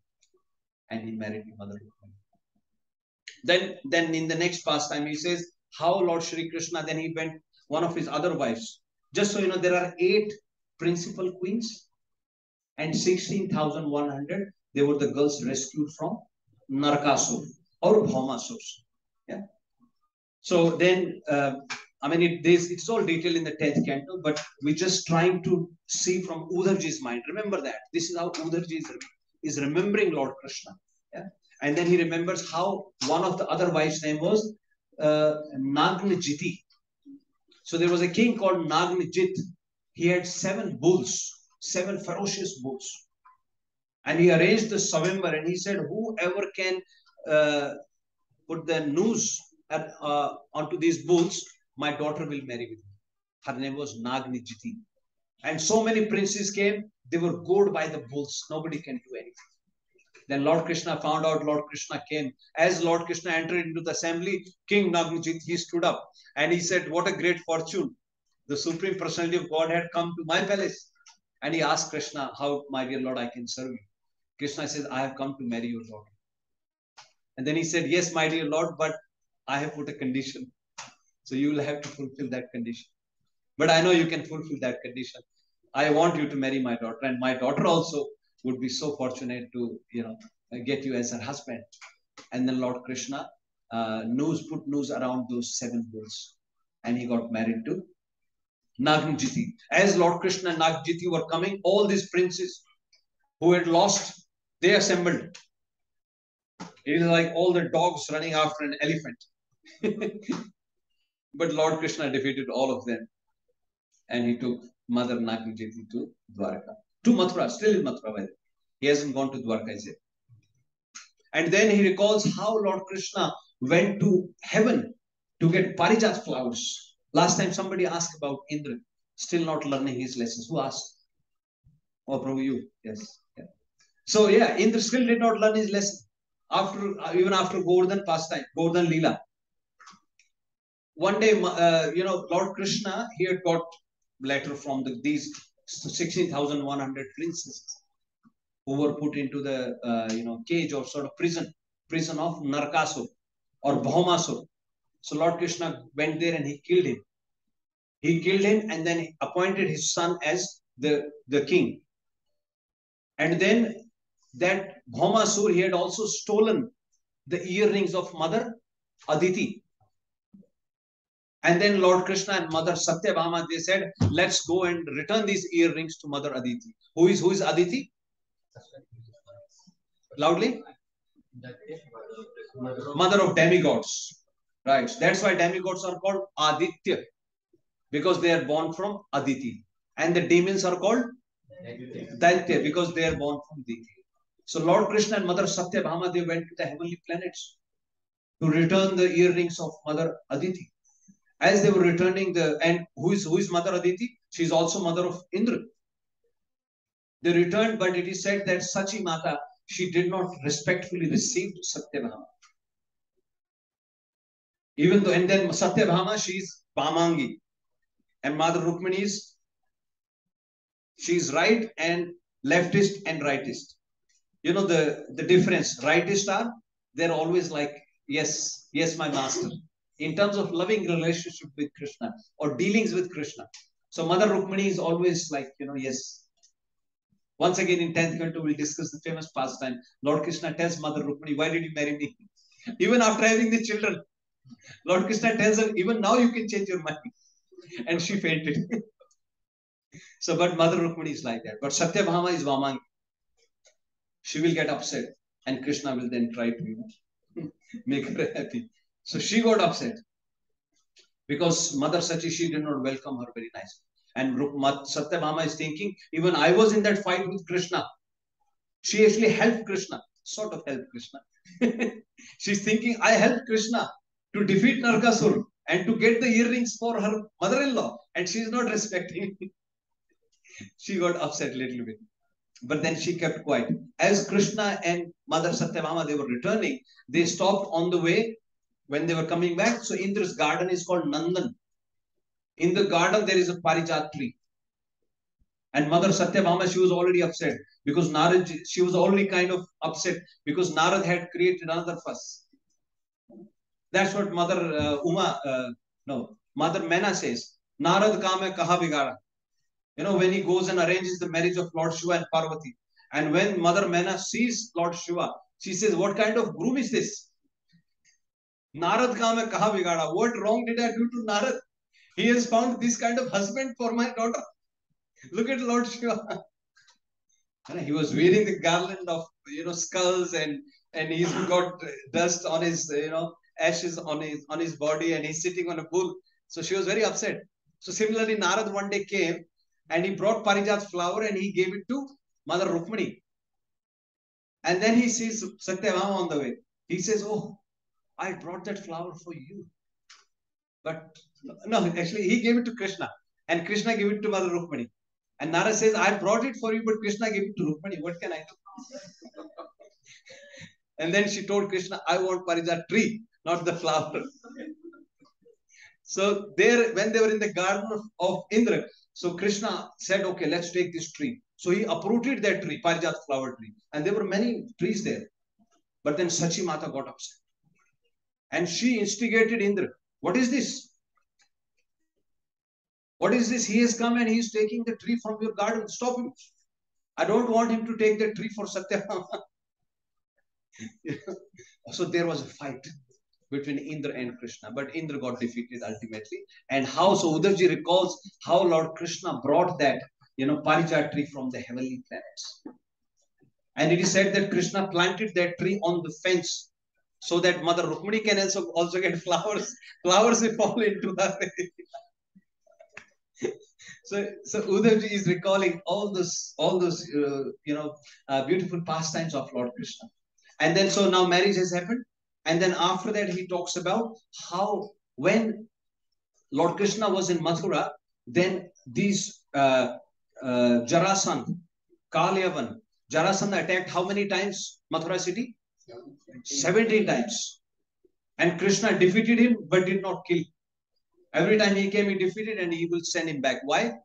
And he married Mother Rukmini. Then in the next pastime, he says, how Lord Shri Krishna, then he went one of his other wives. Just so you know, there are 8 principal queens and 16,100. They were the girls rescued from Narakasur or Bhaumasur. Yeah. So then, it's all detailed in the 10th canto, but we're just trying to see from Uddhavji's mind. Remember that. This is how Uddhavji is remembering Lord Krishna. Yeah? And then he remembers how one of the other wives' name was Nagnajiti. So there was a king called Nagnajit. He had 7 bulls, 7 ferocious bulls. And he arranged the Savimbar and he said, whoever can put the noose onto these bulls, my daughter will marry with me. Her name was Nagnajiti. And so many princes came, they were gored by the bulls. Nobody can do anything. Then Lord Krishna found out. Lord Krishna came. As Lord Krishna entered into the assembly, King Nagnajit, he stood up and he said, what a great fortune. The Supreme Personality of God had come to my palace. And he asked Krishna, how, my dear Lord, I can serve you. Krishna says, I have come to marry your daughter. And then he said, yes, my dear Lord, but I have put a condition. So you will have to fulfill that condition. But I know you can fulfill that condition. I want you to marry my daughter. And my daughter also would be so fortunate to, get you as her husband. And then Lord Krishna put noose around those 7 bulls. And he got married to Nagnajiti. As Lord Krishna and Nagnajiti were coming, all these princes who had lost, they assembled. It is like all the dogs running after an elephant. But Lord Krishna defeated all of them. And he took Mother Nagnajiti to Dwarka. To Mathura, still in Mathura. He hasn't gone to Dwarka yet. And then he recalls how Lord Krishna went to heaven to get Parijat flowers. Last time somebody asked about Indra, still not learning his lessons. Who asked? Oh, Prabhu, you. Yes. Yeah. So, yeah, Indra still did not learn his lesson. Even after Govardhan pastime, Govardhan Leela. One day, Lord Krishna, he had got letter from these 16,100 princesses who were put into the cage or sort of prison of Narkasur or Bhaumasur. So Lord Krishna went there and he killed him. He killed him and then appointed his son as the king. And then that Bhaumasur, he had also stolen the earrings of Mother Aditi. And then Lord Krishna and Mother Satyabhama, they said, let's go and return these earrings to Mother Aditi. Who is Aditi? Loudly? Mother of demigods. Right. That's why demigods are called Aditya. Because they are born from Aditi. And the demons are called Daitya because they are born from Aditi. So Lord Krishna and Mother Satyabhama, they went to the heavenly planets to return the earrings of Mother Aditi. As they were returning and who is Mother Aditi? She is also mother of Indra. They returned, but it is said that Sachi Mata, she did not respectfully receive Satyabhama. Even though, and then Satyabhama, she is Vamangi. And Mother Rukmini she is right and leftist and rightist. You know the difference. Rightists are, they're always like, yes, my master. In terms of loving relationship with Krishna or dealings with Krishna. So Mother Rukmini is always like, yes. Once again in 10th canto, we'll discuss the famous pastime. Lord Krishna tells Mother Rukmini, why did you marry me? Even after having the children. Lord Krishna tells her, even now you can change your mind. And she fainted. So, but Mother Rukmini is like that. But Satyabhama is Vamangi. She will get upset. And Krishna will then try to make her happy. So she got upset because Mother Sachi, she did not welcome her very nicely. And Satyabhama is thinking, even I was in that fight with Krishna. She actually helped Krishna, sort of helped Krishna. She's thinking, I helped Krishna to defeat Narkasur and to get the earrings for her mother-in-law. And she's not respecting me. She got upset a little bit. But then she kept quiet. As Krishna and Mother Satyabhama, they were returning, they stopped on the way. When they were coming back, so Indra's garden is called Nandan. In the garden, there is a Parijat tree. And Mother Satyabhama, she was already upset because Narad, she was already kind of upset because Narad had created another fuss. That's what Mother Mother Mena says. Narad ka mein kaha bigada. When he goes and arranges the marriage of Lord Shiva and Parvati. And when Mother Mena sees Lord Shiva, she says, what kind of groom is this? Narad ka mein kaha bigada. What wrong did I do to Narad? He has found this kind of husband for my daughter. Look at Lord Shiva. He was wearing the garland of skulls and and he's got dust on his, ashes on his body, and he's sitting on a bull. So she was very upset. So similarly, Narad one day came and he brought Parijat flower and he gave it to Mother Rukmini. And then he sees Satyabhama on the way. He says, "Oh, I brought that flower for you." But no, actually, he gave it to Krishna. And Krishna gave it to Mother Rukmini. And Nara says, "I brought it for you, but Krishna gave it to Rukmini. What can I do?" And then she told Krishna, "I want Parijat tree, not the flower." So there, when they were in the garden of Indra, so Krishna said, "Okay, let's take this tree." So he uprooted that tree, Parijat flower tree. And there were many trees there. But then Sachi Mata got upset. And she instigated Indra. "What is this? What is this? He has come and he is taking the tree from your garden. Stop him. I don't want him to take the tree for Satyabhama." So there was a fight between Indra and Krishna, but Indra got defeated ultimately. And how, so Uddhavji recalls how Lord Krishna brought that, Parijat tree from the heavenly planets. And it is said that Krishna planted that tree on the fence so that Mother Rukmini can also get flowers. Flowers will fall into her. So Uddhavji is recalling all those beautiful pastimes of Lord Krishna. And then, so now marriage has happened. And then after that, he talks about how when Lord Krishna was in Mathura, then these Jarasandha, Kalyavan, Jarasandha attacked how many times Mathura city? 17 times. And Krishna defeated him, but did not kill. Every time he came, he defeated, and he will send him back. Why?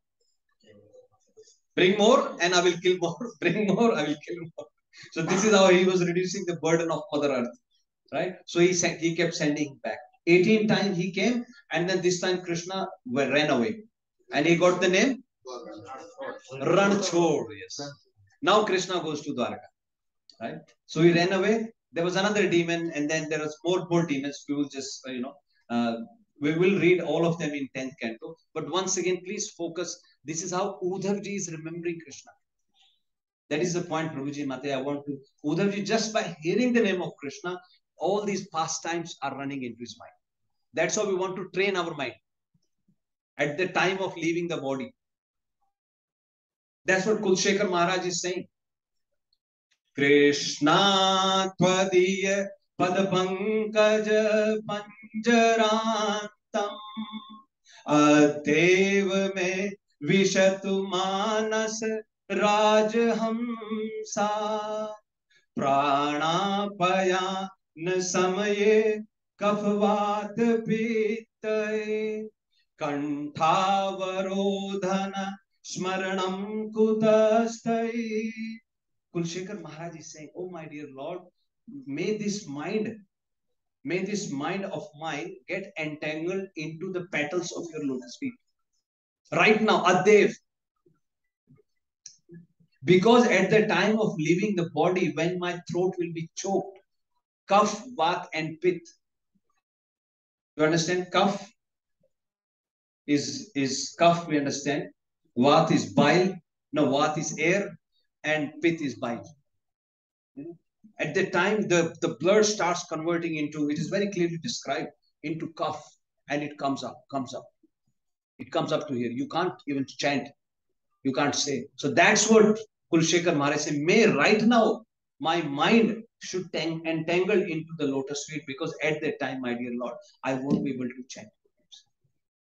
Bring more, and I will kill more. Bring more, I will kill more. So this is how he was reducing the burden of Mother Earth. Right? So he kept sending him back. 18 times he came, and then this time Krishna ran away. And he got the name Ranchor. Yes. Now Krishna goes to Dwarka. Right? So he ran away. There was another demon, and then there was more demons. We will just, we will read all of them in 10th canto. But once again, please focus. This is how Uddhavji is remembering Krishna. That is the point, Prabhuji Mate. I want to, Uddhavji, just by hearing the name of Krishna, all these pastimes are running into his mind. That's how we want to train our mind at the time of leaving the body. That's what Kulshekar Maharaj is saying. Krishna tvadiya padapankaj panjarantam adev me vishatu manas rajhamsa pranapaya न समये कफवात पीतये कंठावरोधन स्मरणं कुतस्तये. Kulshekar Maharaj is saying, "Oh my dear Lord, may this mind of mine get entangled into the petals of your lotus feet right now, Adev." Because at the time of leaving the body, when my throat will be choked, Kaf, Vat, and Pit. You understand? Kaf is Kaf, we understand. Vat is bile. No, Vat is air. And Pit is bile. At the time, the blood starts converting into, it is very clearly described, into Kaf. And it comes up. It comes up to here. You can't even chant. You can't say. So that's what Kulshekar Maharaj said. May right now, my mind should entangle into the lotus feet, because at that time, my dear Lord, I won't be able to chant.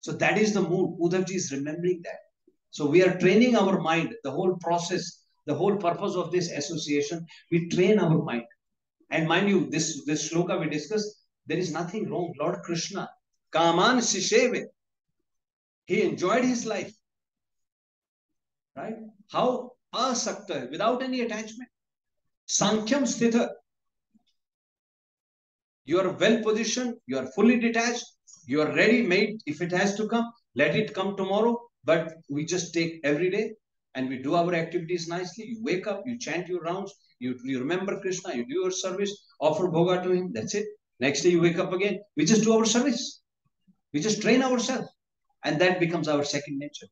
So that is the mood. Uddhavji is remembering that. So we are training our mind. The whole process, the whole purpose of this association, we train our mind. And mind you, this shloka we discussed, there is nothing wrong. Lord Krishna, Kaman Shisheve, he enjoyed his life. Right? How? Asakta, without any attachment. Sankyam Sthita. You are well positioned, you are fully detached, you are ready made. If it has to come, let it come tomorrow. But we just take every day and we do our activities nicely. You wake up, you chant your rounds, you remember Krishna, you do your service, offer bhoga to him, that's it. Next day you wake up again, we just do our service. We just train ourselves. And that becomes our second nature.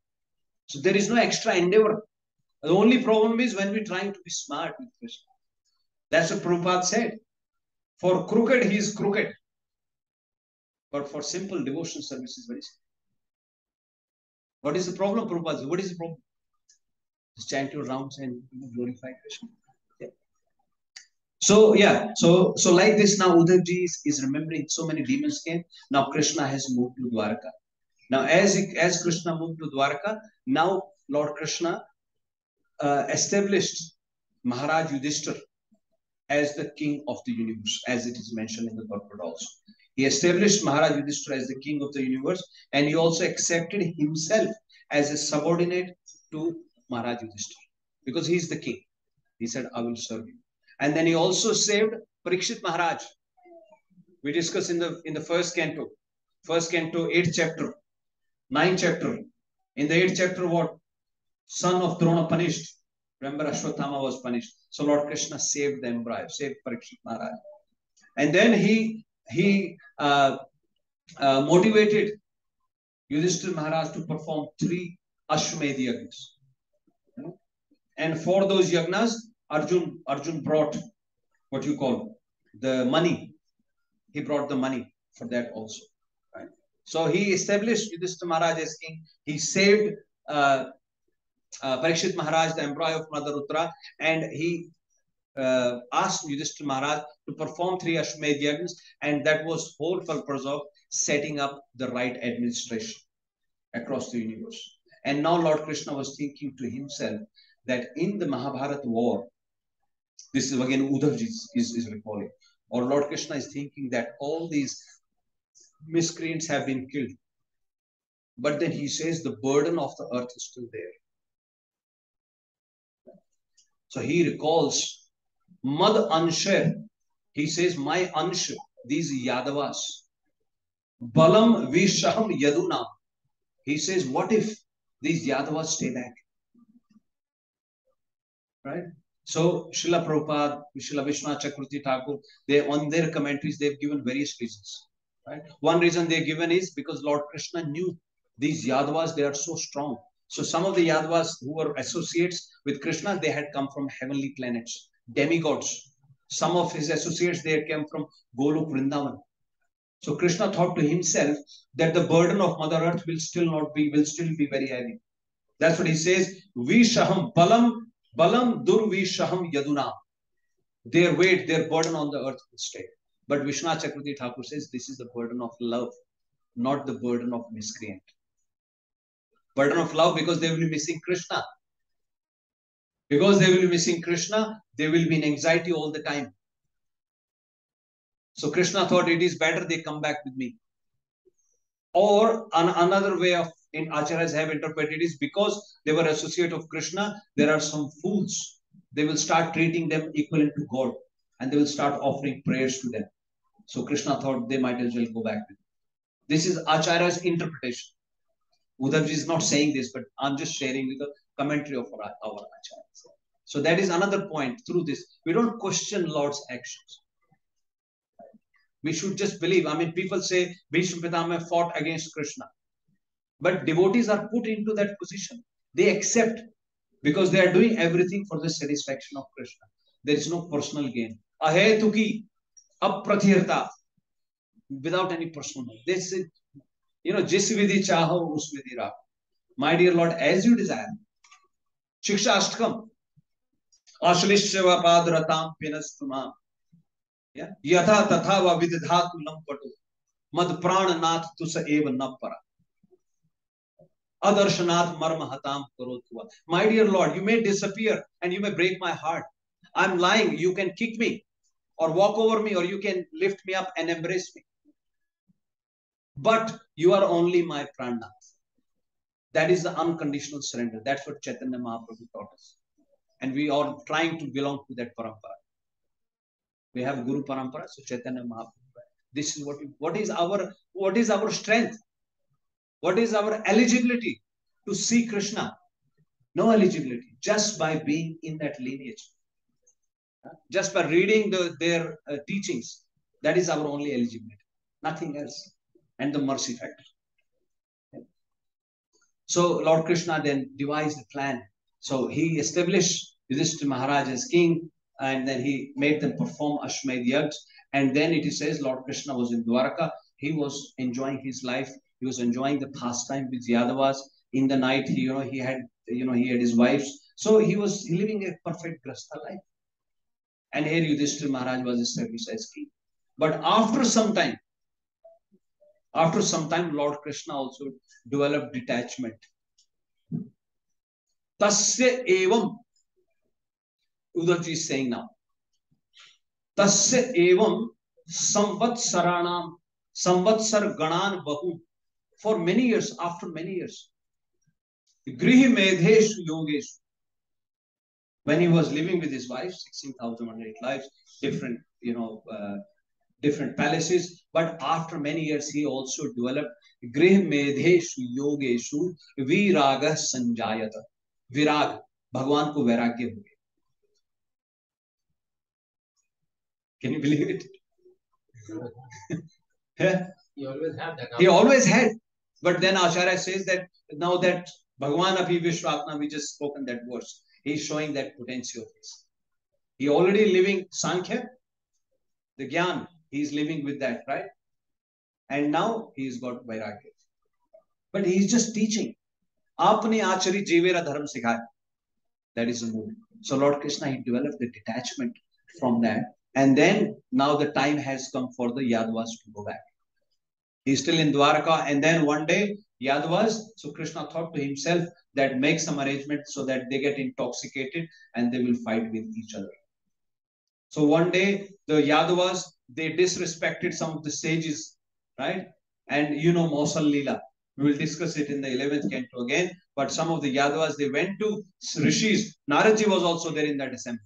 So there is no extra endeavor. The only problem is when we're trying to be smart with Krishna. That's what Prabhupada said. For crooked, he is crooked. But for simple devotion service is very simple. What is the problem, Prabhupada? What is the problem? Just chant your rounds and glorify Krishna. Yeah. So like this now, Uddhavji is remembering so many demons came. Now Krishna has moved to Dwaraka. Now as Krishna moved to Dwaraka, now Lord Krishna established Maharaj Yudhishthira as the king of the universe, as it is mentioned in the Bhagavad also. He established Maharaj Yudhishthira as the king of the universe, and he also accepted himself as a subordinate to Maharaj Yudhishthira, because he is the king. He said, I will serve you. And then he also saved Parikshit Maharaj. We discussed in the first canto, 8th chapter, 9th chapter. In the 8th chapter, what? Son of Drona punished. Remember, Ashwatthama was punished. So Lord Krishna saved the embryo, saved Parikshit Maharaj. And then he motivated Yudhishthira Maharaj to perform 3 Ashwamedh yagnas. And for those yagnas, Arjun brought what you call the money. He brought the money for that also. Right? So he established Yudhishthira Maharaj as king. He saved Parikshit Maharaj, the embryo of Mother Uttara, and he asked Yudhishthira Maharaj to perform 3 Ashwamedh yagnas, and that was whole purpose of setting up the right administration across the universe. And now Lord Krishna was thinking to himself that in the Mahabharata war, this is again Uddhavji is recalling, or Lord Krishna is thinking that all these miscreants have been killed. But then he says the burden of the earth is still there. So he recalls Mad Anshar. He says, my Ansh, these Yadavas, Balam Vishaham Yaduna. He says, what if these Yadavas stay back? Right? So Srila Prabhupada, Srila Vishwanath Chakravarti Thakur, they on their commentaries, they've given various reasons. Right? One reason they've given is because Lord Krishna knew these Yadavas, they are so strong. So some of the Yadavas who were associates with Krishna, they had come from heavenly planets, demigods. Some of his associates, they came from Golok Vṛndāvana. So Krishna thought to himself that the burden of Mother Earth will still be very heavy. That's what he says. Vishaham balam durvishaham yaduna. Their weight, their burden on the earth will stay. But Vishwanath Chakravarti Thakur says this is the burden of love, not the burden of miscreant. Burden of love because they will be missing Krishna. Because they will be missing Krishna, they will be in anxiety all the time. So Krishna thought it is better they come back with me. Or another way of in Acharyas have interpreted is because they were associate of Krishna, there are some fools. They will start treating them equivalent to God and they will start offering prayers to them. So Krishna thought they might as well go back with them. This is Acharya's interpretation. Uddhavji is not saying this, but I'm just sharing with the commentary of our Acharyas. So that is another point. Through this, we don't question Lord's actions. We should just believe. I mean, people say Bhishma Pitama fought against Krishna. But devotees are put into that position. They accept because they are doing everything for the satisfaction of Krishna. There is no personal gain. Ahetuki, aprathirta, without any personal gain. This is, jis vidhi chaho, us vidhi rakho. My dear Lord, as you desire. Shiksha Ashtakam. Ashlishya padratam pinastumam. Yatha tatha va vidhatu lampatu. Mad prananath tusa eva nappara. Adarshanath marma hatam karotva. My dear Lord, you may disappear and you may break my heart. I'm lying. You can kick me or walk over me or you can lift me up and embrace me. But you are only my pranath. That is the unconditional surrender. That's what Chaitanya Mahaprabhu taught us. And we are trying to belong to that parampara. We have Guru Parampara, so Chaitanya Mahaprabhu. This is what is our strength? What is our eligibility to see Krishna? No eligibility, just by being in that lineage. Just by reading their teachings. That is our only eligibility. Nothing else. And the mercy factor. So Lord Krishna then devised a plan. So he established Yudhishthira Maharaj as king, and then he made them perform Ashwamedh Yajna. And then it says Lord Krishna was in Dwarka. He was enjoying his life. He was enjoying the pastime with Yadavas. In the night, he had his wives. So he was living a perfect grasta life. And here Yudhishthira Maharaj was established as king. But after some time, Lord Krishna also developed detachment. Tasya evam, Uddhavji is saying now. Tasya evam samvatsar ganan bahu. For many years, after many years, grihi medheshu yogeshu. When he was living with his wife, 16,108 lives, different palaces. But after many years, he also developed grih medheshu yogeshu viraga sanjayata. Virag, Bhagwan ko vairagya ho gaya. Can you believe it? Yeah. He always had that. He always had. But then Acharya says that now that Bhagwan Abhi Vishwatma, we just spoken that verse, he's showing that potential of his. He already living Sankhya, the Gyan, he's living with that, right? And now he's got Vairagya. But he's just teaching. Apne achari jivera dharma sikhaya. That is the mood. So Lord Krishna, he developed the detachment from that. And then now the time has come for the Yadavas to go back. He's still in Dwarka. And then one day, Yadavas, so Krishna thought to himself that make some arrangement so that they get intoxicated and they will fight with each other. So one day, the Yadavas, they disrespected some of the sages, right? And Mausal Leela. We will discuss it in the 11th canto again. But some of the Yadavas, they went to Rishis. Naradji was also there in that assembly.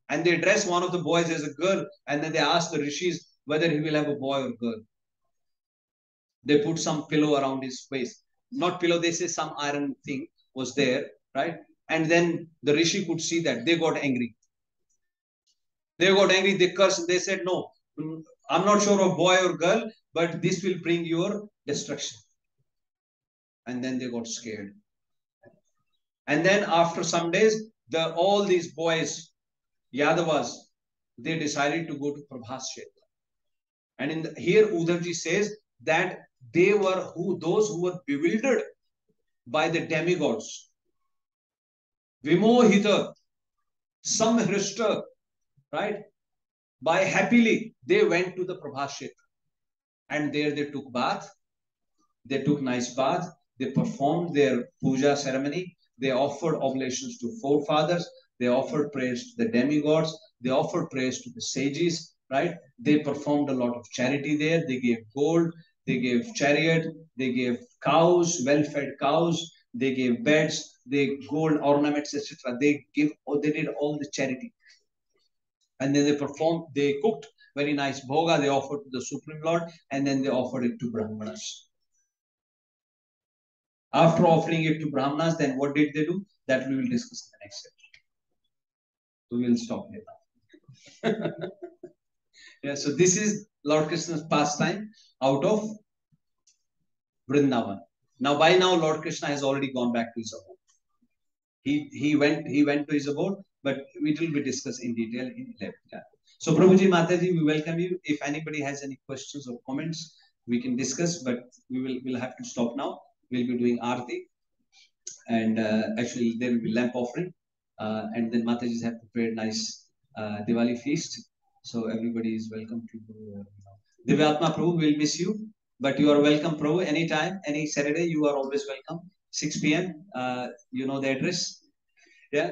And they dressed one of the boys as a girl. And then they asked the Rishis whether he will have a boy or girl. They put some pillow around his waist. Not pillow, they say some iron thing was there, right? And then the Rishi could see that. They got angry. They cursed. They said, no, I'm not sure of boy or girl, but this will bring your destruction. And then they got scared. And then after some days, all these boys, Yadavas, they decided to go to Prabhas Kshetra. And here Uddhavji says that they were those who were bewildered by the demigods. Vimohita, samhrishta, right? By happily, they went to the Prabhas Kshetra. And there they took bath. They took nice bath. They performed their puja ceremony. They offered oblations to forefathers. They offered prayers to the demigods. They offered prayers to the sages, right? They performed a lot of charity there. They gave gold. They gave chariot. They gave cows, well-fed cows. They gave beds. They gave gold ornaments, etc. They did all the charity. And then they cooked very nice bhoga. They offered to the Supreme Lord. And then they offered it to Brahmanas. After offering it to Brahmanas, then what did they do? That we will discuss in the next section. So we will stop here now. Yeah, so this is Lord Krishna's pastime out of Vṛndāvana. Now, by now, Lord Krishna has already gone back to his abode. He went to his abode, but it will be discussed in detail in 11th canto. So, Prabhuji, Mataji, we welcome you. If anybody has any questions or comments, we can discuss, but we'll have to stop now. We'll be doing Aarti, and actually there will be lamp offering, and then Matajis have prepared nice Diwali feast. So everybody is welcome to do. Divyatma Prabhu, will miss you, but you are welcome, Prabhu, anytime, any Saturday, you are always welcome. 6 p.m. You know the address. Yeah.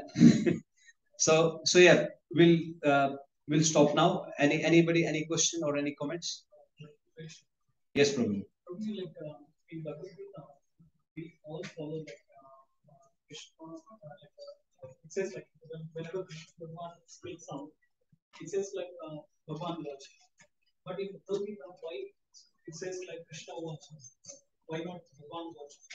So yeah, we'll stop now. Anybody, any question or any comments? Yes, Prabhu. Like in Bhagavad Gita, we all follow Krishna. It says like whenever Bhagwan speaks out, it says like Bhagwan watches. But in Bhagavad Gita, why it says like Krishna watches? Why not Bhagwan watches?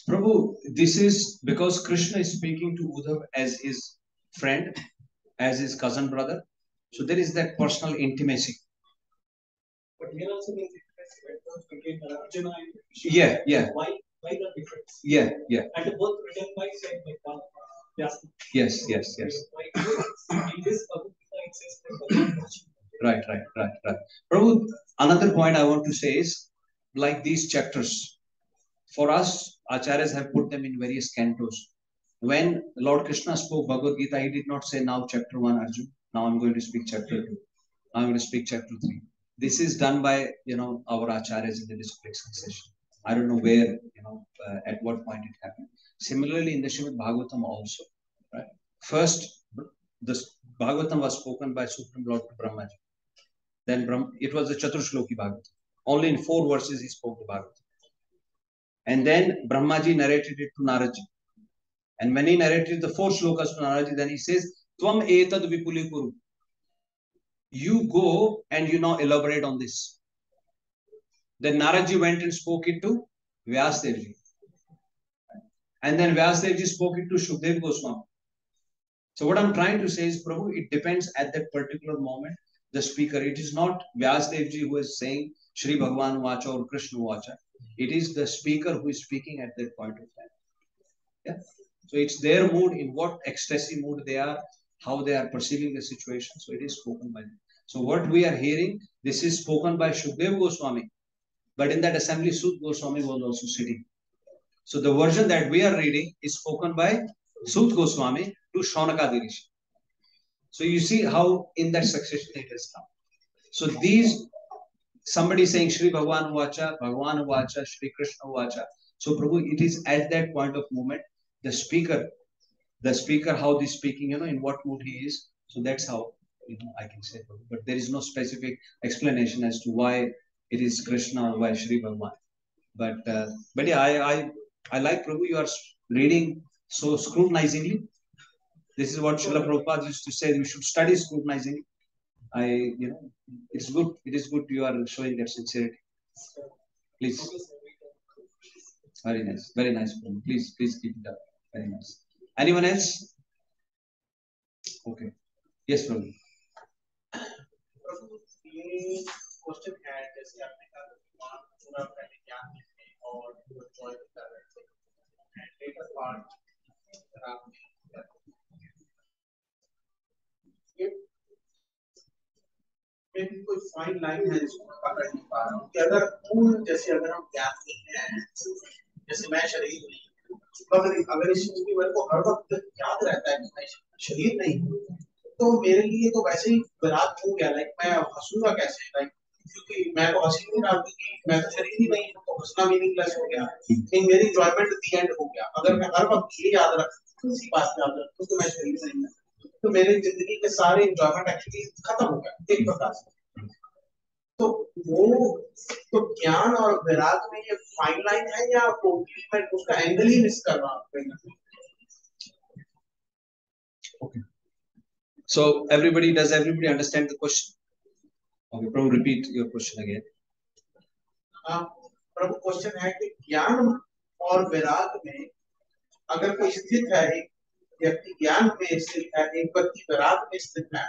Prabhu, this is because Krishna is speaking to Uddhav as his friend, as his cousin brother. So there is that personal intimacy. But here also there is intimacy between Arjuna and Krishna. Yeah. Why the difference? Yeah. And both written by saying like Yes. Why in this Bhagavad Gita it says that Right. Prabhu, another point I want to say is, like these chapters, for us, Acharyas have put them in various cantos. When Lord Krishna spoke Bhagavad Gita, he did not say, now chapter 1, Arjun, now I'm going to speak chapter 2. I'm going to speak chapter 3. This is done by, our Acharyas in the disciplic succession. I don't know where, at what point it happened. Similarly, in the Śrīmad-Bhāgavatam also, right? First, the Bhagavatam was spoken by Supreme Lord to Brahmaji. Then it was the Chaturshloki Bhagavatam. Only in 4 verses he spoke the Bhagavatam. And then Brahmaji narrated it to Naradji. And when he narrated the 4 shlokas to Naradji, then he says, Tvam etad vipuli kuru. You go and you now elaborate on this. Then Naradji went and spoke it to Vyasdevji. And then Vyasdevji spoke it to Shukdev Goswami. So what I'm trying to say is, Prabhu, it depends at that particular moment, the speaker. It is not Vyasdevji who is saying Shri Bhagavan Vacha or Krishna Vacha. It is the speaker who is speaking at that point of time. Yeah. So it's their mood, in what ecstasy mood they are, how they are perceiving the situation. So it is spoken by them. So what we are hearing, this is spoken by Shukdev Goswami. But in that assembly, Sut Goswami was also sitting. So the version that we are reading is spoken by Sut Goswami to Shaunaka Rishi. So you see how in that succession it has come. So these, somebody saying Shri Bhagavan Vacha, Shri Krishna Vacha. So Prabhu, it is at that point of moment, the speaker, how he's speaking, in what mood he is. So that's how I can say Prabhu. But there is no specific explanation as to why it is Krishna or why Shri Bhagavan. But yeah, I like Prabhu, you are reading so scrutinizingly. This is what Srila Prabhupada used to say, you should study scrutinizingly. It's good. It is good you are showing that sincerity. Please. Very nice. Very nice. Please keep it up. Very nice. Anyone else? Okay. Yes, Prabhu. Question है जैसे आपने कहा पूरा पहले ज्ञान में और Joy करता रहते हैं एंड लेटर पार्ट ये कोई फाइन लाइन है जिसको मैं पकड़ नहीं पा रहा हूँ कि अगर पूर्ण जैसे अगर हम ज्ञान देते हैं जैसे मैं शरीर नहीं अगर इस चीज की मेरे को हर वक्त याद रहता है कि मैं शरीर नहीं हूँ तो मेरे लिए तो वैसे ही विराट हो गया लाइक मैं हंसूंगा कैसे लाइक क्योंकि मैं तो हंसी नहीं रहा क्योंकि मैं तो शरीर ही नहीं हूँ तो हंसना मीनिंगलेस हो गया लेकिन मेरी एंजॉयमेंट दी एंड हो गया अगर मैं हर वक्त ये याद रखूं इसी बात में याद रखूं तो मैं शरीर नहीं हूँ तो मेरी जिंदगी के सारे एंजॉयमेंट एक्चुअली खत्म हो गया एक प्रकार से तो वो तो ज्ञान और विराग में ये फाइन लाइन है या मैं उसका एंगल ही मिस कर रहा हूँ Okay. So does everybody understand the question? Okay, Prabhu, repeat your question again. Prabhu question है कि ज्ञान और विराग में अगर कोई स्थित है एक व्यक्ति ज्ञान में स्थित है एक व्यक्ति विराग में स्थित है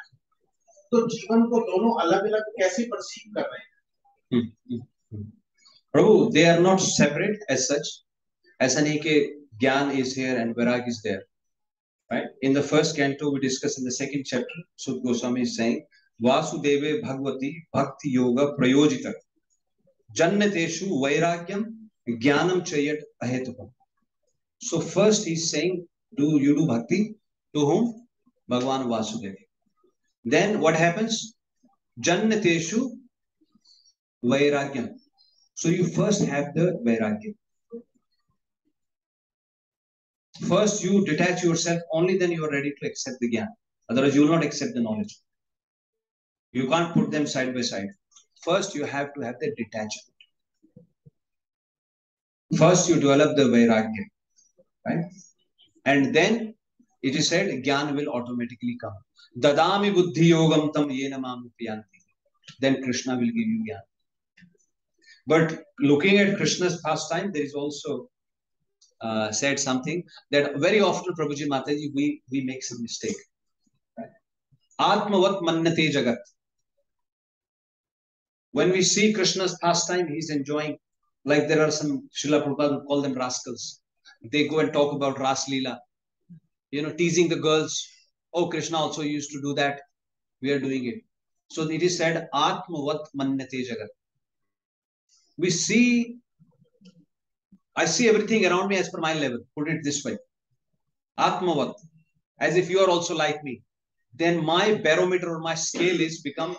तो जीवन को दोनों अलग अलग कैसे परसीव कर रहे हैं Prabhu, they are not separate as such. ऐसा नहीं कि ज्ञान is here and virag is there. Right? In the first canto, we discuss in the second chapter, Sut Goswami is saying, Vasudeve Bhagavati Bhakti Yoga Prayojita Jannateshu Vairagyam Jnanam Chayat Ahetupam. So first he's saying, you do bhakti to whom? Bhagavan Vasudeva. Then what happens? Jannateshu Vairagyam. So you first have the Vairagyam. First, you detach yourself, only then you are ready to accept the Gyan. Otherwise, you will not accept the knowledge. You can't put them side by side. First, you have to have the detachment. First, you develop the Vairagya. Right? And then, it is said, Gyan will automatically come. Dadami buddhi yogam tam yena mamupiyanti. Then Krishna will give you Gyan. But looking at Krishna's pastime, there is also said something that very often, Prabhuji Mataji, we make some mistake. Atmavat mannate jagat. When we see Krishna's pastime, he's enjoying, like there are some Srila Prabhupada who call them rascals. They go and talk about Ras Leela, teasing the girls, Oh, Krishna also used to do that. We are doing it. So it is said, Atmavat manyate jagat. We see, I see everything around me as per my level. Put it this way. Atmavat, as if you are also like me. Then my barometer or my scale is become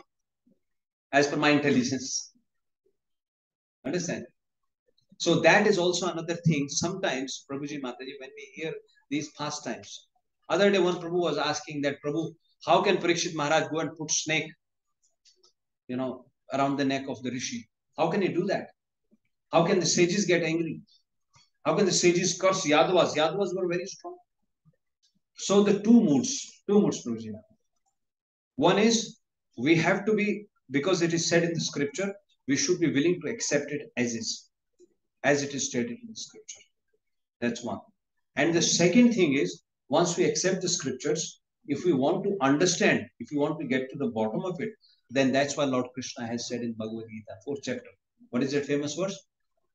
as per my intelligence. Understand? So that is also another thing. Sometimes, Prabhuji Mataji, when we hear these pastimes, other day one Prabhu was asking that, Prabhu, how can Parikshit Maharaj go and put snake, around the neck of the Rishi? How can he do that? How can the sages get angry? How can the sages curse Yadavas? Yadavas were very strong. So the two moods, Prabhuji. One is, we have to be, because it is said in the scripture, we should be willing to accept it as is, as it is stated in the scripture. That's one. And the second thing is, once we accept the scriptures, if we want to understand, if we want to get to the bottom of it, then that's why Lord Krishna has said in Bhagavad Gita, 4th chapter. What is that famous verse?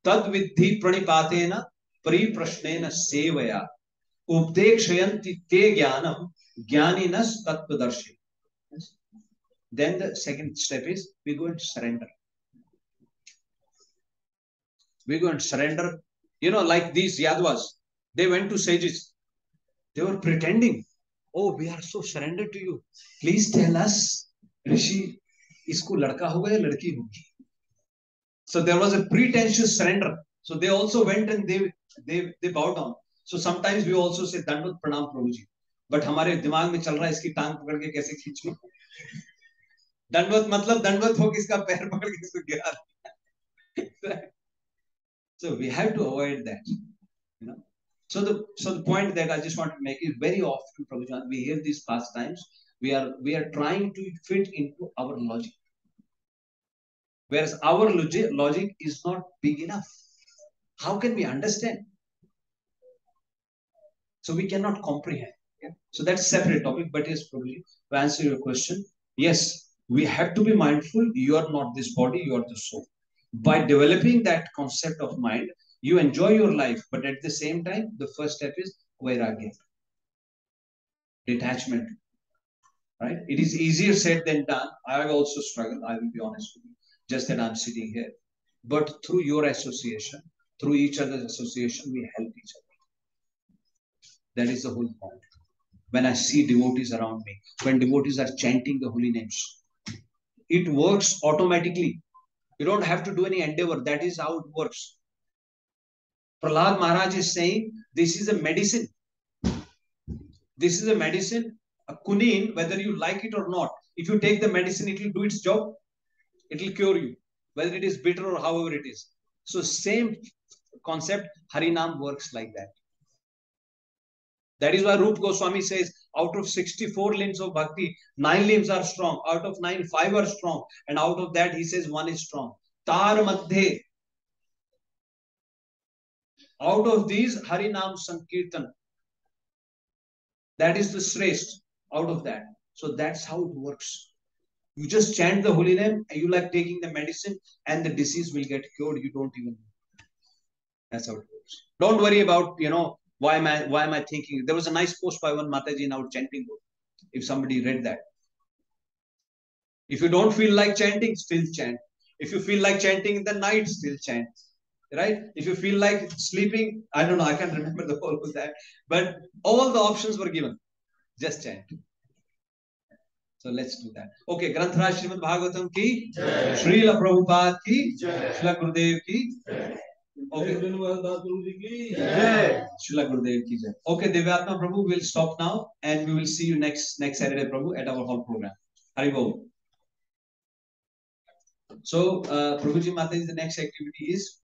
Tad vidhi pranipatena pariprashnena sevaya updekshayanti te jnanam jnaninas tattvadarshi. Then the second step is, we go and surrender. We go and surrender. Like these Yadavas, they went to sages. They were pretending, oh, we are so surrendered to you. Please tell us, Rishi, isko ladka hoga ya ladki hogi? So there was a pretentious surrender. So they also went and they bowed down. So sometimes we also say, Dandavat Pranam Prabhuji. But हमारे दिमाग में चल रहा है इसकी टांग पकड़ के कैसे खींचूं? दंडवत मतलब दंडवत हो किसका पैर पकड़ के इसको गिरा. So we have to avoid that. So the point that I just want to make is, very often, Prabhuji, we hear these pastimes, we are trying to fit into our logic, whereas our logic is not big enough. How can we understand? So we cannot comprehend. Yeah? So that's a separate topic. But yes, Prabhuji, to answer your question, yes, we have to be mindful. You are not this body, you are the soul. By developing that concept of mind, you enjoy your life, but at the same time, the first step is vairagya, detachment. Right? It is easier said than done. I have also struggled, I will be honest with you, just that I'm sitting here. But through your association, through each other's association, we help each other. That is the whole point. When I see devotees around me, when devotees are chanting the holy names, it works automatically. You don't have to do any endeavor. That is how it works. Prahlad Maharaj is saying, this is a medicine. This is a medicine, a quinine, whether you like it or not. If you take the medicine, it will do its job. It will cure you, whether it is bitter or however it is. So same concept, Harinam works like that. That is why Rupa Goswami says, out of 64 limbs of bhakti, 9 limbs are strong. Out of 9, 5 are strong. And out of that, he says 1 is strong. Tar madhe. Out of these, Harinam Sankirtan. That is the shrest out of that. So that's how it works. You just chant the holy name, and you like taking the medicine, and the disease will get cured. You don't even know. That's how it works. Don't worry about, why am I thinking? There was a nice post by one Mataji in our chanting book. If somebody read that. If you don't feel like chanting, still chant. If you feel like chanting in the night, still chant. Right? If you feel like sleeping, I don't know, I can't remember the whole of that. But all the options were given. Just chant. So let's do that. Okay, Granthra Śrīmad-Bhāgavatam ki, Srila Prabhupada ki, Srila Gurudev ki. Okay. Srila Gurudev ki jai. Okay, Divyatma Prabhu, we'll stop now and we will see you next Saturday, Prabhu, at our hall program. Haribol. So, Prabhuji Mataji, the next activity is